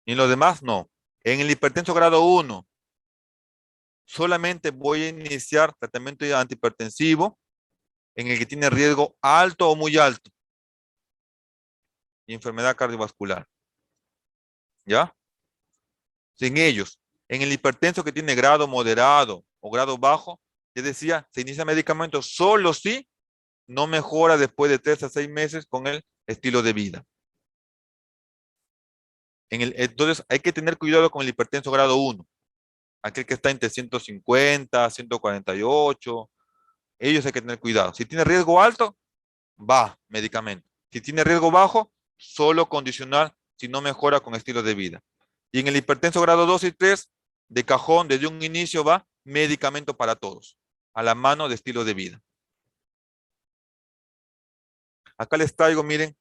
S1: Y en los demás, no. En el hipertenso grado 1, solamente voy a iniciar tratamiento antihipertensivo en el que tiene riesgo alto o muy alto y enfermedad cardiovascular. ¿Ya? Sin ellos, en el hipertenso que tiene grado moderado o grado bajo, les decía, se inicia medicamento solo si no mejora después de 3 a 6 meses con el estilo de vida. Entonces, hay que tener cuidado con el hipertenso grado 1, aquel que está entre 150, 148. Ellos hay que tener cuidado. Si tiene riesgo alto, va, medicamento. Si tiene riesgo bajo, solo condicional si no mejora con estilo de vida. Y en el hipertenso grado 2 y 3, de cajón, desde un inicio va medicamento para todos, a la mano de estilo de vida. Acá les traigo, miren,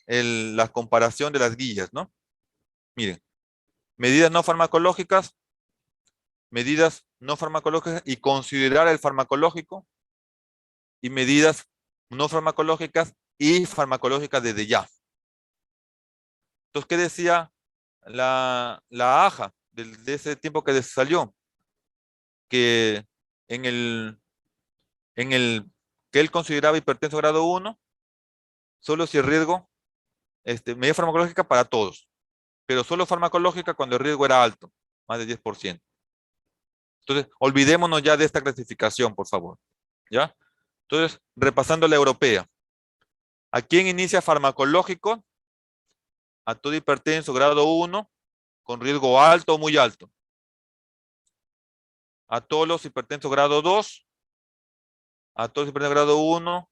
S1: la comparación de las guías, ¿no? Miren, medidas no farmacológicas y considerar el farmacológico, y medidas no farmacológicas y farmacológicas desde ya. Entonces, ¿qué decía la AJA de ese tiempo que salió? Que en el que él consideraba hipertenso grado 1, solo si el riesgo, medida farmacológica para todos, pero solo farmacológica cuando el riesgo era alto, más de 10%. Entonces, olvidémonos ya de esta clasificación, por favor. ¿Ya? Entonces, repasando la europea. ¿A quién inicia farmacológico? A todo hipertenso grado 1 con riesgo alto o muy alto. A todos los hipertensos grado 2, a todos los hipertensos grado 1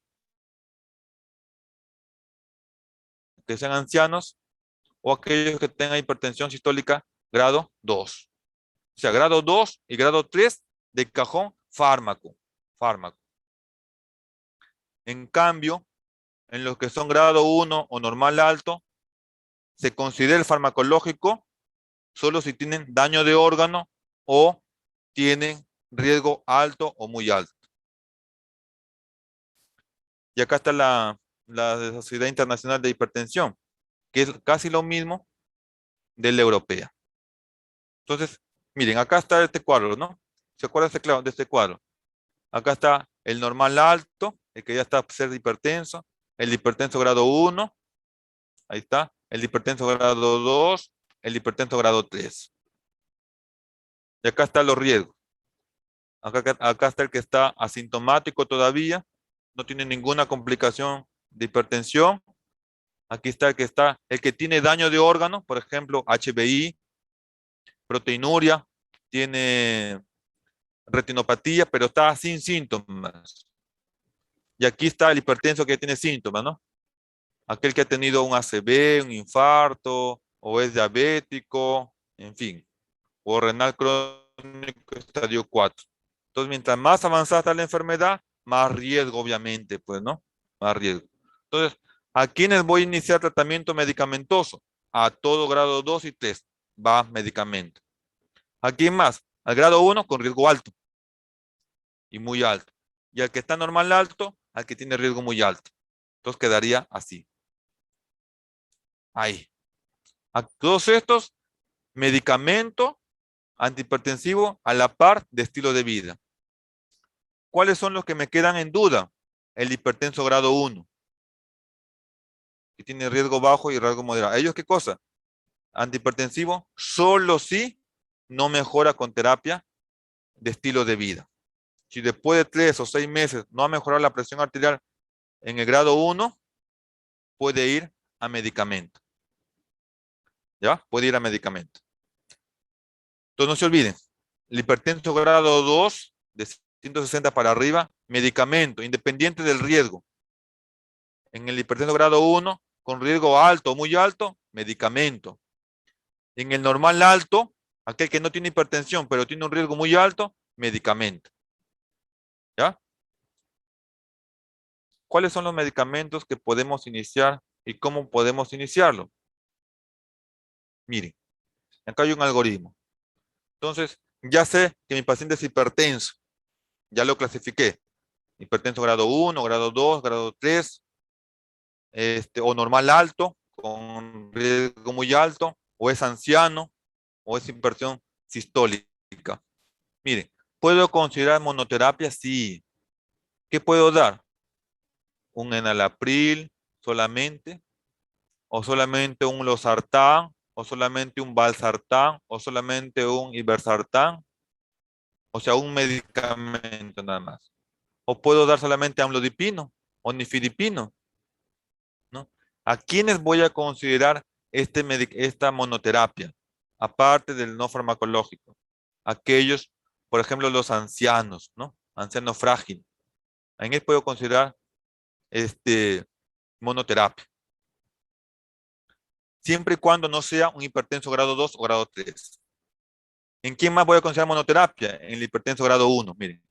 S1: que sean ancianos, o aquellos que tengan hipertensión sistólica grado 2. O sea, grado 2 y grado 3 de cajón fármaco. En cambio, en los que son grado 1 o normal alto, se considera el farmacológico solo si tienen daño de órgano o tienen riesgo alto o muy alto. Y acá está la Sociedad Internacional de Hipertensión, que es casi lo mismo de la europea. Entonces, miren, acá está este cuadro, ¿no? ¿Se acuerdan de este cuadro? Acá está el normal alto, el que ya está ser hipertenso, el hipertenso grado 1, ahí está, el hipertenso grado 2, el hipertenso grado 3. Y acá están los riesgos. Acá está el que está asintomático todavía, no tiene ninguna complicación de hipertensión. Aquí está el que tiene daño de órgano, por ejemplo, HBI, proteinuria, tiene retinopatía, pero está sin síntomas. Y aquí está el hipertenso que tiene síntomas, ¿no? Aquel que ha tenido un ACV, un infarto, o es diabético, en fin, o renal crónico estadio 4. Entonces, mientras más avanzada está la enfermedad, más riesgo, obviamente, pues, ¿no? Más riesgo. Entonces, ¿a quiénes voy a iniciar tratamiento medicamentoso? A todo grado 2 y 3 va medicamento. ¿A quién más? Al grado 1 con riesgo alto y muy alto. Y al que está normal alto, al que tiene riesgo muy alto. Entonces quedaría así. Ahí. A todos estos, medicamento antihipertensivo a la par de estilo de vida. ¿Cuáles son los que me quedan en duda? El hipertenso grado 1, que tiene riesgo bajo y riesgo moderado. ¿Ellos qué cosa? Antihipertensivo solo si no mejora con terapia de estilo de vida. Si después de 3 o 6 meses no ha mejorado la presión arterial en el grado 1, puede ir a medicamento. ¿Ya? Puede ir a medicamento. Entonces no se olviden, el hipertenso grado 2, de 160 para arriba, medicamento, independiente del riesgo. En el hipertenso grado 1, con riesgo alto o muy alto, medicamento. En el normal alto, aquel que no tiene hipertensión, pero tiene un riesgo muy alto, medicamento. ¿Ya? ¿Cuáles son los medicamentos que podemos iniciar y cómo podemos iniciarlo? Miren, acá hay un algoritmo. Entonces, ya sé que mi paciente es hipertenso. Ya lo clasifiqué. Hipertenso grado 1, grado 2, grado 3, o normal alto, con riesgo muy alto, o es anciano, o es hipertensión sistólica. Miren, ¿puedo considerar monoterapia? Sí. ¿Qué puedo dar? ¿Un enalapril solamente? ¿O solamente un losartán? ¿O solamente un valsartán? ¿O solamente un iversartán? O sea, un medicamento nada más. ¿O puedo dar solamente amlodipino o nifedipino? ¿No? ¿A quiénes voy a considerar esta monoterapia, aparte del no farmacológico. Aquellos, por ejemplo, los ancianos, ¿no? Anciano frágil. En él puedo considerar monoterapia. Siempre y cuando no sea un hipertenso grado 2 o grado 3. ¿En quién más voy a considerar monoterapia? En el hipertenso grado 1. Miren,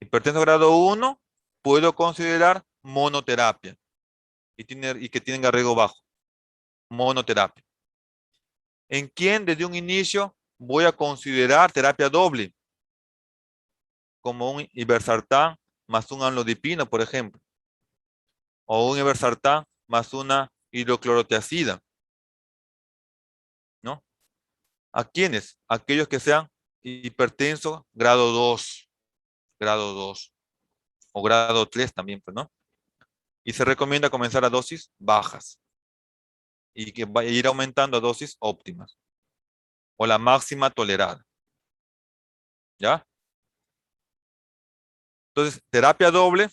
S1: hipertenso grado 1 puedo considerar monoterapia y que tienen riesgo bajo. Monoterapia. ¿En quién desde un inicio voy a considerar terapia doble? Como un irbesartán más un amlodipino, por ejemplo. O un irbesartán más una hidroclorotiazida, ¿no? ¿A quiénes? Aquellos que sean hipertensos grado 2 o grado 3 también, pues, ¿no? Y se recomienda comenzar a dosis bajas y que vaya a ir aumentando a dosis óptimas o la máxima tolerada, ¿ya? Entonces, terapia doble,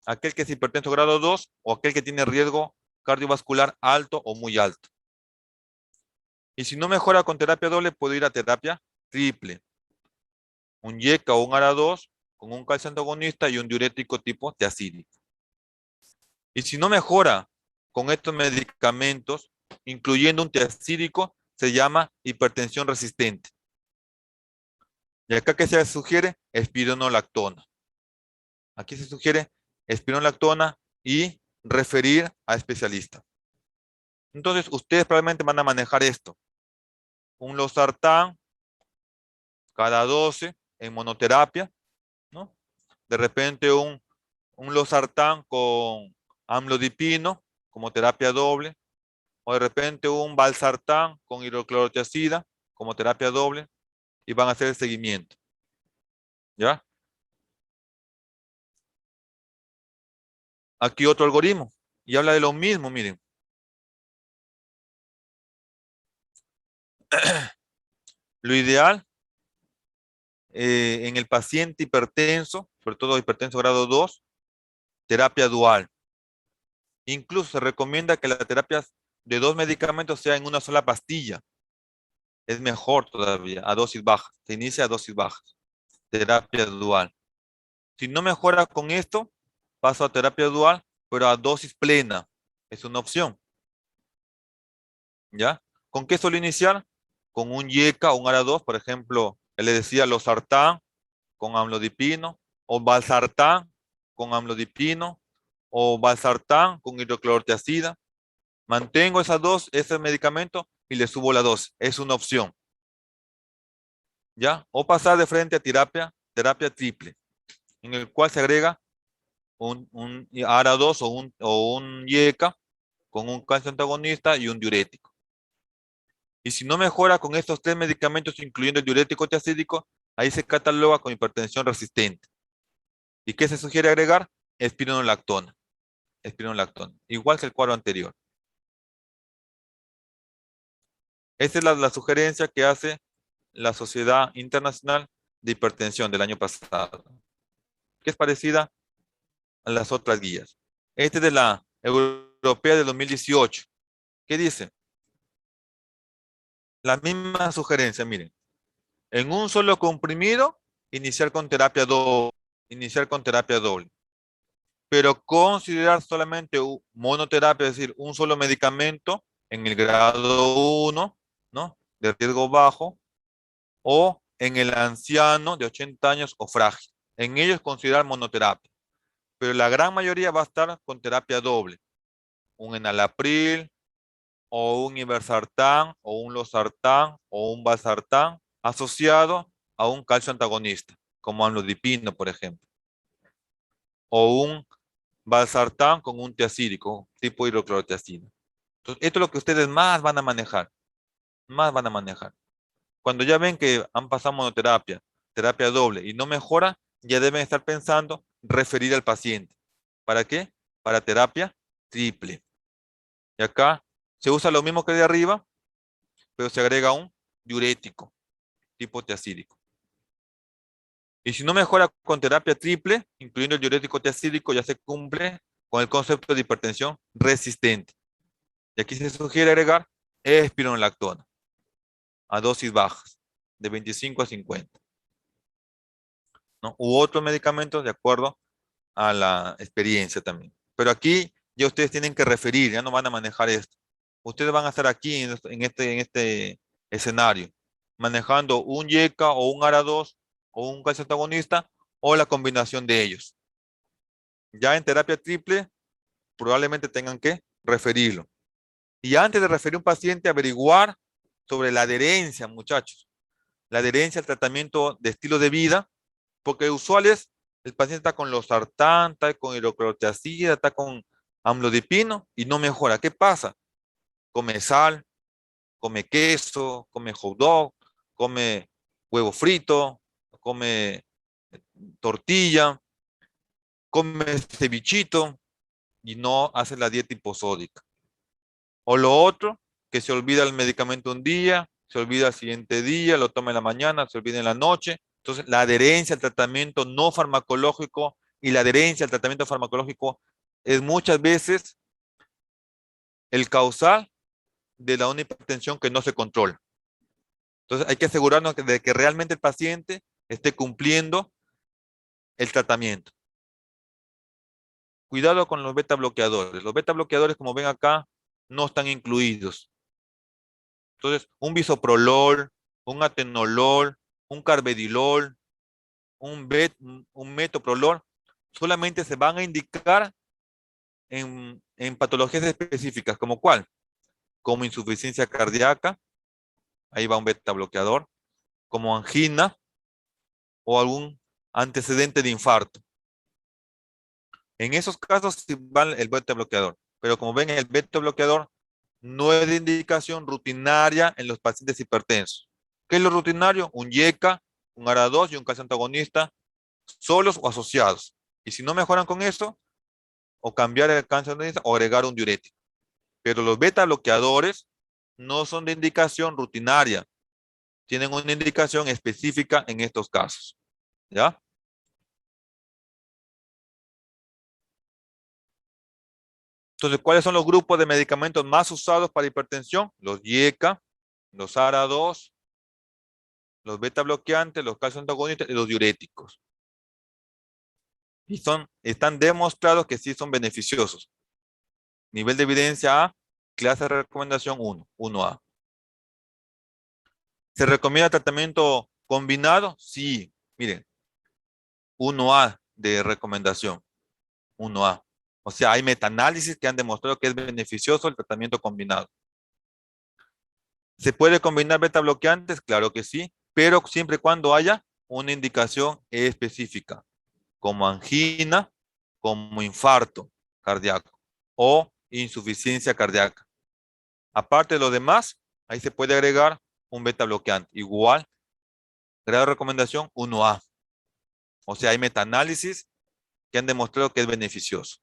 S1: aquel que es hipertenso grado 2 o aquel que tiene riesgo cardiovascular alto o muy alto. Y si no mejora con terapia doble, puedo ir a terapia triple. Un YECA o un ARA2 con un calcio antagonista y un diurético tipo tiazídico. Y si no mejora con estos medicamentos, incluyendo un tiazídico, se llama hipertensión resistente. Y acá que se sugiere espironolactona. Aquí se sugiere espironolactona y referir a especialista. Entonces, ustedes probablemente van a manejar esto. Un losartán cada 12 en monoterapia, ¿no? De repente un losartán con amlodipino como terapia doble, o de repente un valsartán con hidroclorotiazida como terapia doble, y van a hacer el seguimiento, ¿ya? Aquí otro algoritmo, y habla de lo mismo, miren. Lo ideal en el paciente hipertenso, sobre todo hipertenso grado 2, terapia dual. Incluso se recomienda que la terapia de 2 medicamentos sea en una sola pastilla. Es mejor todavía, a dosis bajas. Se inicia a dosis bajas. Terapia dual. Si no mejora con esto, paso a terapia dual, pero a dosis plena. Es una opción. ¿Ya? ¿Con qué suelo iniciar? Con un YECA o un ARA2, por ejemplo, le decía losartán con amlodipino, o valsartán con amlodipino, o valsartán con hidroclorotiazida. Mantengo ese medicamento y le subo la dosis. Es una opción. ¿Ya? O pasar de frente a terapia triple, en el cual se agrega un ARA2 o un YECA con un calcio antagonista y un diurético. Y si no mejora con estos 3 medicamentos, incluyendo el diurético tiazídico, ahí se cataloga con hipertensión resistente. ¿Y qué se sugiere agregar? Espironolactona. Espironolactona, igual que el cuadro anterior. Esa es la sugerencia que hace la Sociedad Internacional de Hipertensión del año pasado, que es parecida a las otras guías. Este es de la Europea de 2018. ¿Qué dice? La misma sugerencia, miren. En un solo comprimido, iniciar con terapia doble. Iniciar con terapia doble. Pero considerar solamente monoterapia, es decir, un solo medicamento en el grado 1, ¿no? De riesgo bajo, o en el anciano de 80 años o frágil. En ellos considerar monoterapia. Pero la gran mayoría va a estar con terapia doble. Un enalapril, o un irbesartán, o un losartán, o un valsartán, asociado a un calcio antagonista, como amlodipino, por ejemplo. O un valsartán con un tiazídico, tipo hidroclorotiazida. Entonces, esto es lo que ustedes más van a manejar. Más van a manejar. Cuando ya ven que han pasado monoterapia, terapia doble y no mejora, ya deben estar pensando referir al paciente. ¿Para qué? Para terapia triple. Y acá se usa lo mismo que de arriba, pero se agrega un diurético, tipo tiazídico. Y si no mejora con terapia triple, incluyendo el diurético tiazídico, ya se cumple con el concepto de hipertensión resistente. Y aquí se sugiere agregar espironolactona a dosis bajas, de 25 a 50, ¿no? U otros medicamentos de acuerdo a la experiencia también. Pero aquí ya ustedes tienen que referir, ya no van a manejar esto. Ustedes van a estar aquí en este escenario, manejando un YECA o un ARA2 o un calcio antagonista o la combinación de ellos. Ya en terapia triple, probablemente tengan que referirlo. Y antes de referir a un paciente, averiguar sobre la adherencia, muchachos. La adherencia al tratamiento de estilo de vida, porque usual es, el paciente está con losartán, está con hidroclorotiazida, está con amlodipino y no mejora. ¿Qué pasa? Come sal, come queso, come hot dog, come huevo frito, come tortilla, come cevichito y no hace la dieta hiposódica. O lo otro, que se olvida el medicamento un día, se olvida el siguiente día, lo toma en la mañana, se olvida en la noche. Entonces, la adherencia al tratamiento no farmacológico y la adherencia al tratamiento farmacológico es muchas veces el causal de una hipertensión que no se controla. Entonces, hay que asegurarnos de que realmente el paciente esté cumpliendo el tratamiento. Cuidado con los beta bloqueadores. Los beta bloqueadores, como ven acá, no están incluidos. Entonces, un bisoprolol, un atenolol, un carvedilol, un metoprolol, solamente se van a indicar en patologías específicas, ¿como cuál? Como insuficiencia cardíaca, ahí va un beta bloqueador, como angina o algún antecedente de infarto. En esos casos sí va el beta bloqueador, pero como ven, el beta bloqueador no es de indicación rutinaria en los pacientes hipertensos. ¿Qué es lo rutinario? Un YECA, un ARA2 y un calcio antagonista, solos o asociados. Y si no mejoran con eso, o cambiar el calcio antagonista o agregar un diurético. Pero los beta bloqueadores no son de indicación rutinaria, tienen una indicación específica en estos casos. ¿Ya? Entonces, ¿cuáles son los grupos de medicamentos más usados para hipertensión? Los YECA, los ARA2, los beta bloqueantes, los calcio antagonistas y los diuréticos. Y están demostrados que sí son beneficiosos. Nivel de evidencia A, clase de recomendación 1, 1A. ¿Se recomienda tratamiento combinado? Sí. Miren, 1A de recomendación, 1A. O sea, hay metaanálisis que han demostrado que es beneficioso el tratamiento combinado. ¿Se puede combinar beta bloqueantes? Claro que sí, pero siempre y cuando haya una indicación específica, como angina, como infarto cardíaco o insuficiencia cardíaca. Aparte de lo demás, ahí se puede agregar un beta bloqueante. Igual, grado de recomendación 1A. O sea, hay metaanálisis que han demostrado que es beneficioso.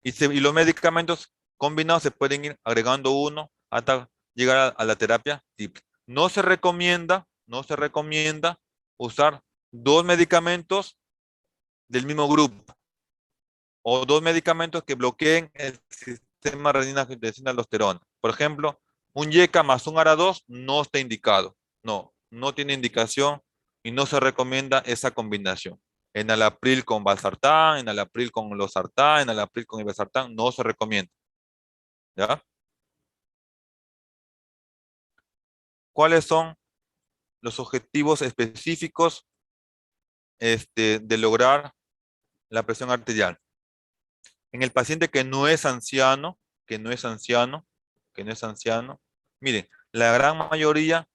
S1: Y los medicamentos combinados se pueden ir agregando uno hasta llegar a la terapia triple. No se recomienda usar dos medicamentos del mismo grupo o dos medicamentos que bloqueen el sistema renina-angiotensina-aldosterona. Por ejemplo, un YECA más un ARA2 no está indicado. No tiene indicación y no se recomienda esa combinación. Enalapril con valsartán, enalapril con losartán, enalapril con irbesartán, no se recomienda. ¿Ya? ¿Cuáles son los objetivos específicos de lograr la presión arterial? En el paciente que no es anciano, que no es anciano, que no es anciano, miren, la gran mayoría,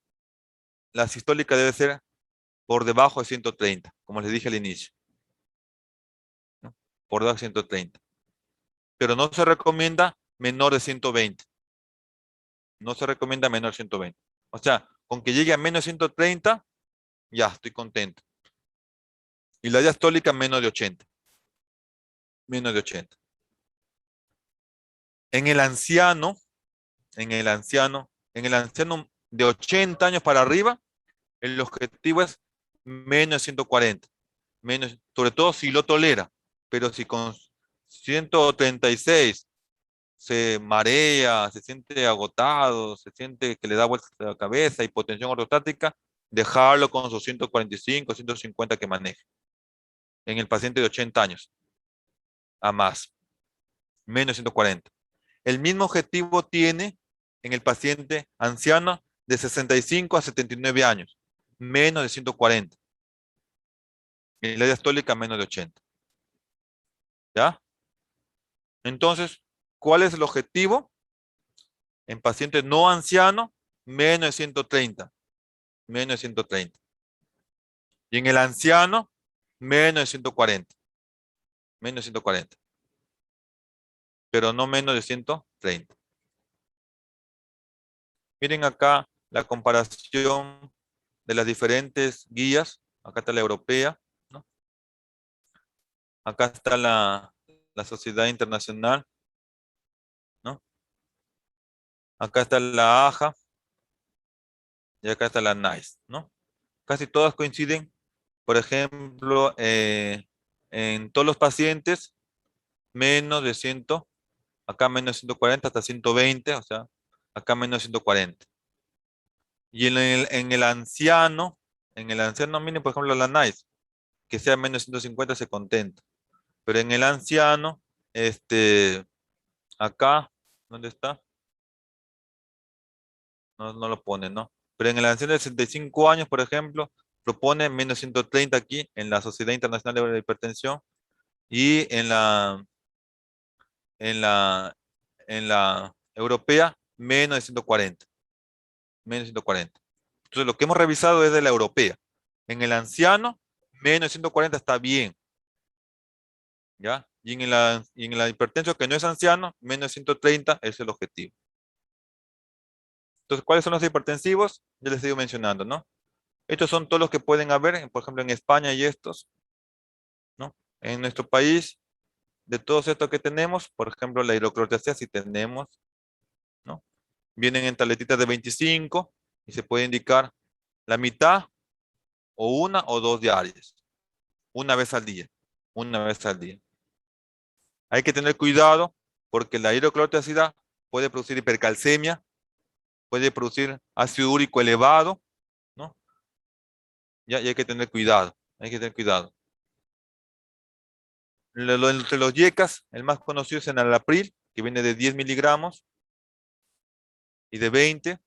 S1: la sistólica debe ser por debajo de 130, como les dije al inicio, ¿no? Por debajo de 130. Pero no se recomienda menor de 120. No se recomienda menor de 120. O sea, con que llegue a menos de 130, ya estoy contento. Y la diastólica menos de 80. Menos de 80. En el anciano, en el anciano de 80 años para arriba, el objetivo es menos de 140. Menos, sobre todo si lo tolera. Pero 136. Se marea, se siente agotado, se siente que le da vueltas a la cabeza, hipotensión ortostática, dejarlo con sus 145, 150 que maneje. En el paciente de 80 años, a más, menos 140. El mismo objetivo tiene en el paciente anciano de 65 a 79 años, menos de 140. Y la diastólica menos de 80. ¿Ya? Entonces, ¿cuál es el objetivo? En paciente no anciano, menos de 130. Menos de 130. Y en el anciano, menos de 140. Menos de 140. Pero no menos de 130. Miren acá la comparación de las diferentes guías. Acá está la europea, ¿no? Acá está la sociedad internacional, ¿no? Acá está la AJA y acá está la NICE, ¿no? Casi todas coinciden, por ejemplo, en todos los pacientes, menos de 100, acá menos de 140 hasta 120, o sea, acá menos de 140. Y en el anciano, miren, por ejemplo, la NICE, que sea menos de 150 se contenta. Pero en el anciano, acá, ¿dónde está? No, no lo pone, ¿no? Pero en el anciano de 65 años, por ejemplo, propone menos 130 aquí en la Sociedad Internacional de la Hipertensión y en la, en la europea, menos de 140. Menos de 140. Entonces, lo que hemos revisado es de la europea. En el anciano, menos de 140 está bien, ¿ya? Y en la hipertensión que no es anciano, menos de 130 es el objetivo. Entonces, ¿cuáles son los hipertensivos? Ya les he ido mencionando, ¿no? Estos son todos los que pueden haber, por ejemplo, en España y estos, ¿no? En nuestro país, de todos estos que tenemos, por ejemplo, la hidroclorotiazida si tenemos, ¿no? Vienen en tabletitas de 25 y se puede indicar la mitad o una o dos diarias, una vez al día, una vez al día. Hay que tener cuidado porque la hidroclorotiazida puede producir hipercalcemia, puede producir ácido úrico elevado, ¿no? Y hay que tener cuidado, hay que tener cuidado. Entre los YECAS, el más conocido es enalapril, que viene de 10 miligramos y de 20.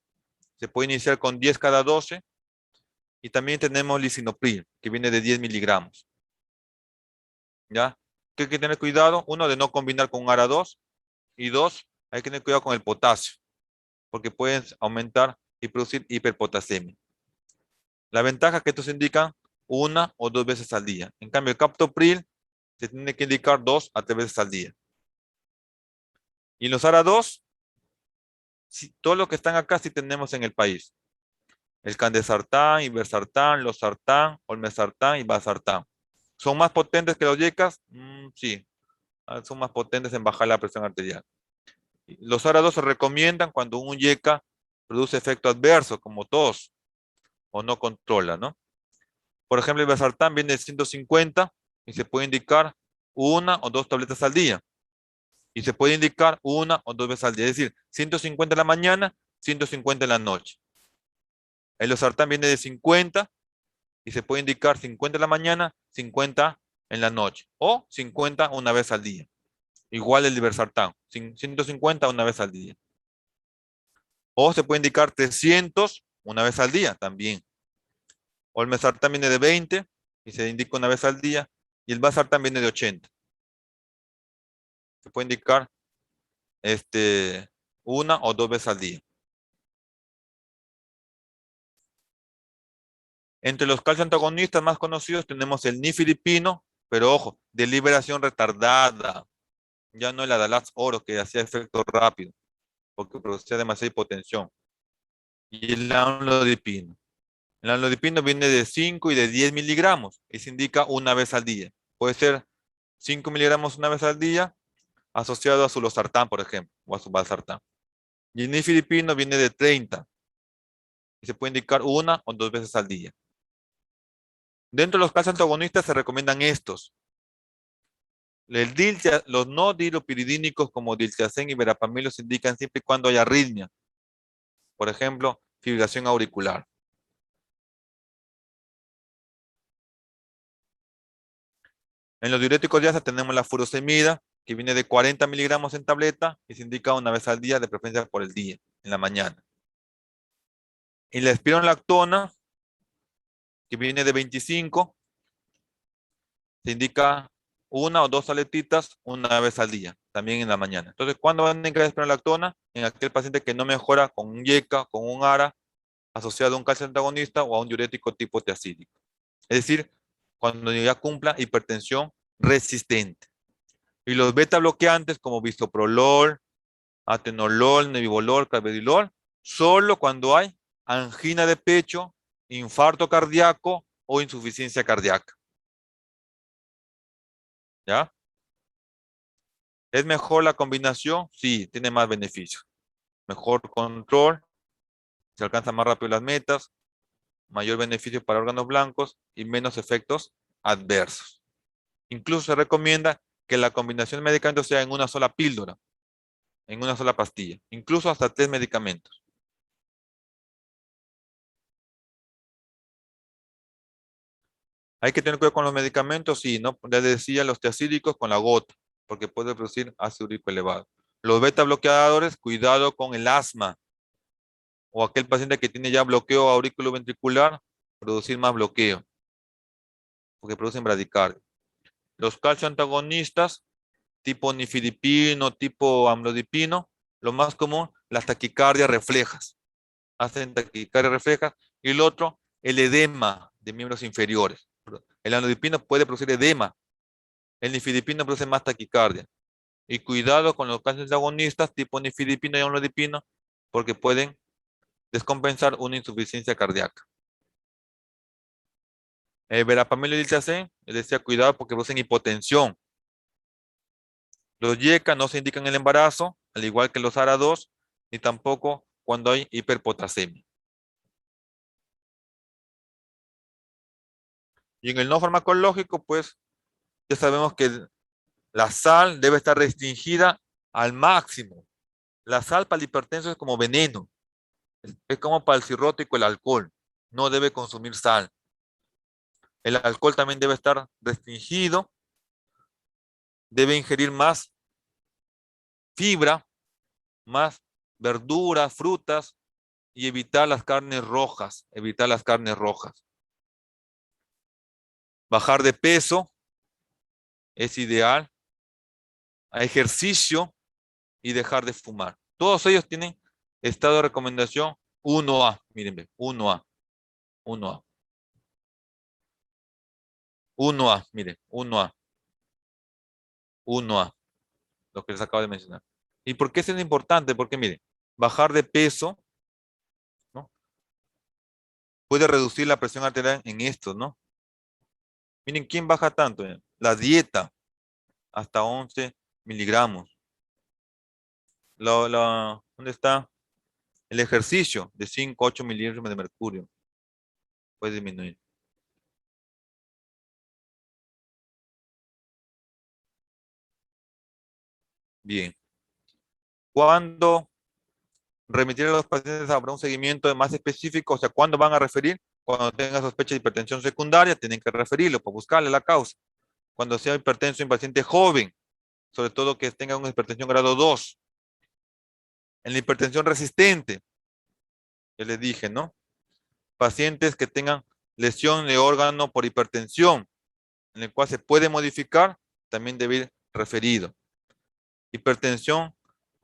S1: Se puede iniciar con 10 cada 12. Y también tenemos lisinopril, que viene de 10 miligramos. ¿Ya? ¿Qué hay que tener cuidado? Uno, de no combinar con ARA2. Y dos, hay que tener cuidado con el potasio, porque pueden aumentar y producir hiperpotasemia. La ventaja es que estos indican una o dos veces al día. En cambio, el captopril se tiene que indicar 2 a 3 veces al día. Y los ARA2, todos los que están acá sí tenemos en el país. El candesartán, iversartán, losartán, olmesartán y valsartán. ¿Son más potentes que los YECAS? Sí, son más potentes en bajar la presión arterial. Los ARA2 se recomiendan cuando un YECA produce efecto adverso, como tos, o no controla, ¿no? Por ejemplo, el iversartán viene de 150 y se puede indicar una o dos tabletas al día. Y se puede indicar una o dos veces al día. Es decir, 150 en la mañana, 150 en la noche. El losartán viene de 50 y se puede indicar 50 en la mañana, 50 en la noche. O 50 una vez al día. Igual el iversartán, 150 una vez al día. O se puede indicar 300 una vez al día también. O el mesartán viene de 20 y se indica una vez al día. Y el valsartán viene de 80. Se puede indicar una o dos veces al día. Entre los calcio antagonistas más conocidos tenemos el nifedipino, pero ojo, de liberación retardada. Ya no el Adalaz oro que hacía efecto rápido, porque producía demasiada hipotensión. Y el amlodipino. El amlodipino viene de 5 y de 10 miligramos y se indica una vez al día. Puede ser 5 miligramos una vez al día asociado a su losartán, por ejemplo, o a su valsartán. Y el nifedipino viene de 30 y se puede indicar una o dos veces al día. Dentro de los calcio antagonistas se recomiendan estos. Los no dilopiridínicos como diltiazem y verapamil se indican siempre y cuando haya arritmia. Por ejemplo, fibrilación auricular. En los diuréticos de asa tenemos la furosemida, que viene de 40 miligramos en tableta y se indica una vez al día, de preferencia por el día, en la mañana. En la espironolactona, que viene de 25, se indica una o dos aletitas una vez al día, también en la mañana. Entonces, ¿cuándo van a indicar espironolactona? En aquel paciente que no mejora con un YECA, con un ARA, asociado a un calcio antagonista o a un diurético tipo tiacídico. Es decir, cuando ya cumpla hipertensión resistente. Y los beta bloqueantes como bisoprolol, atenolol, nebivolol, carvedilol, solo cuando hay angina de pecho, infarto cardíaco o insuficiencia cardíaca. ¿Ya? ¿Es mejor la combinación? Sí, tiene más beneficios. Mejor control, se alcanza más rápido las metas, mayor beneficio para órganos blancos y menos efectos adversos. Incluso se recomienda que la combinación de medicamentos sea en una sola píldora, en una sola pastilla, incluso hasta 3 medicamentos. Hay que tener cuidado con los medicamentos, sí, ¿no? Les decía los tiacídicos con la gota, porque puede producir ácido úrico elevado. Los beta bloqueadores, cuidado con el asma o aquel paciente que tiene ya bloqueo auriculoventricular, producir más bloqueo, porque producen bradicardia. Los calcio antagonistas, tipo nifedipino, tipo amlodipino, lo más común, las taquicardias reflejas. Hacen taquicardia refleja. Y el otro, el edema de miembros inferiores. El amlodipino puede producir edema. El nifedipino produce más taquicardia. Y cuidado con los calcios antagonistas tipo nifedipino y amlodipino, porque pueden descompensar una insuficiencia cardíaca. El verapamil y diltiazem, les decía cuidado porque producen hipotensión. Los YECA no se indican en el embarazo, al igual que los ARA2, ni tampoco cuando hay hiperpotasemia. Y en el no farmacológico, pues ya sabemos que la sal debe estar restringida al máximo. La sal para el hipertenso es como veneno. Es como para el cirrótico el alcohol. No debe consumir sal. El alcohol también debe estar restringido. Debe ingerir más fibra, más verduras, frutas y evitar las carnes rojas. Evitar las carnes rojas. Bajar de peso es ideal. Ejercicio y dejar de fumar. Todos ellos tienen estado de recomendación 1A. Miren, 1A. 1A. 1A, miren, 1A. 1A. Lo que les acabo de mencionar. ¿Y por qué eso es importante? Porque miren, bajar de peso, ¿no? Puede reducir la presión arterial en esto, ¿no? Miren, ¿quién baja tanto? La dieta, hasta 11 miligramos. ¿Dónde está? El ejercicio, de 5 a 8 miligramos de mercurio. Puede disminuir. Bien. ¿Cuándo remitir a los pacientes habrá un seguimiento más específico? O sea, ¿cuándo van a referir? Cuando tenga sospecha de hipertensión secundaria, tienen que referirlo para buscarle la causa. Cuando sea hipertenso en paciente joven, sobre todo que tenga una hipertensión grado 2. En la hipertensión resistente, ya les dije, ¿no? Pacientes que tengan lesión de órgano por hipertensión, en el cual se puede modificar, también debe ir referido. Hipertensión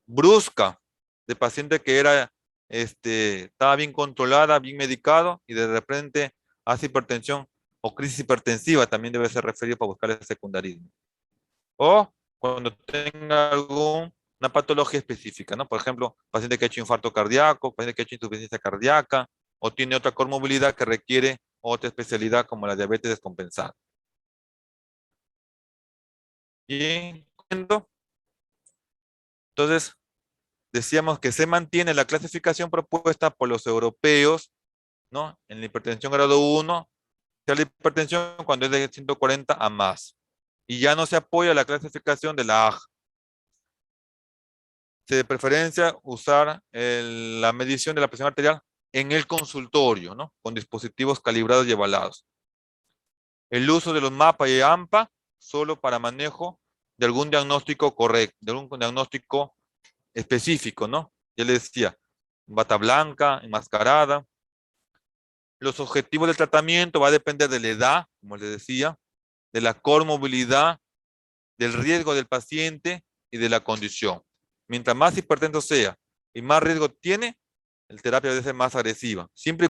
S1: brusca, de paciente que estaba bien controlada, bien medicado, y de repente hace hipertensión o crisis hipertensiva, también debe ser referido para buscar el secundarismo. O cuando tenga alguna patología específica, ¿no? Por ejemplo, paciente que ha hecho infarto cardíaco, paciente que ha hecho insuficiencia cardíaca, o tiene otra comorbilidad que requiere otra especialidad como la diabetes descompensada. Y entonces, decíamos que se mantiene la clasificación propuesta por los europeos, ¿no? En la hipertensión grado 1, sea la hipertensión cuando es de 140 a más. y ya no se apoya la clasificación de la AJ. Se de preferencia usar la medición de la presión arterial en el consultorio, ¿no? Con dispositivos calibrados y avalados. El uso de los MAPA y AMPA solo para manejo de algún diagnóstico correcto, de algún diagnóstico específico, ¿no? Ya les decía, bata blanca, enmascarada. Los objetivos del tratamiento va a depender de la edad, como les decía, de la comorbilidad, del riesgo del paciente y de la condición. Mientras más hipertenso sea y más riesgo tiene, la terapia debe ser más agresiva. Siempre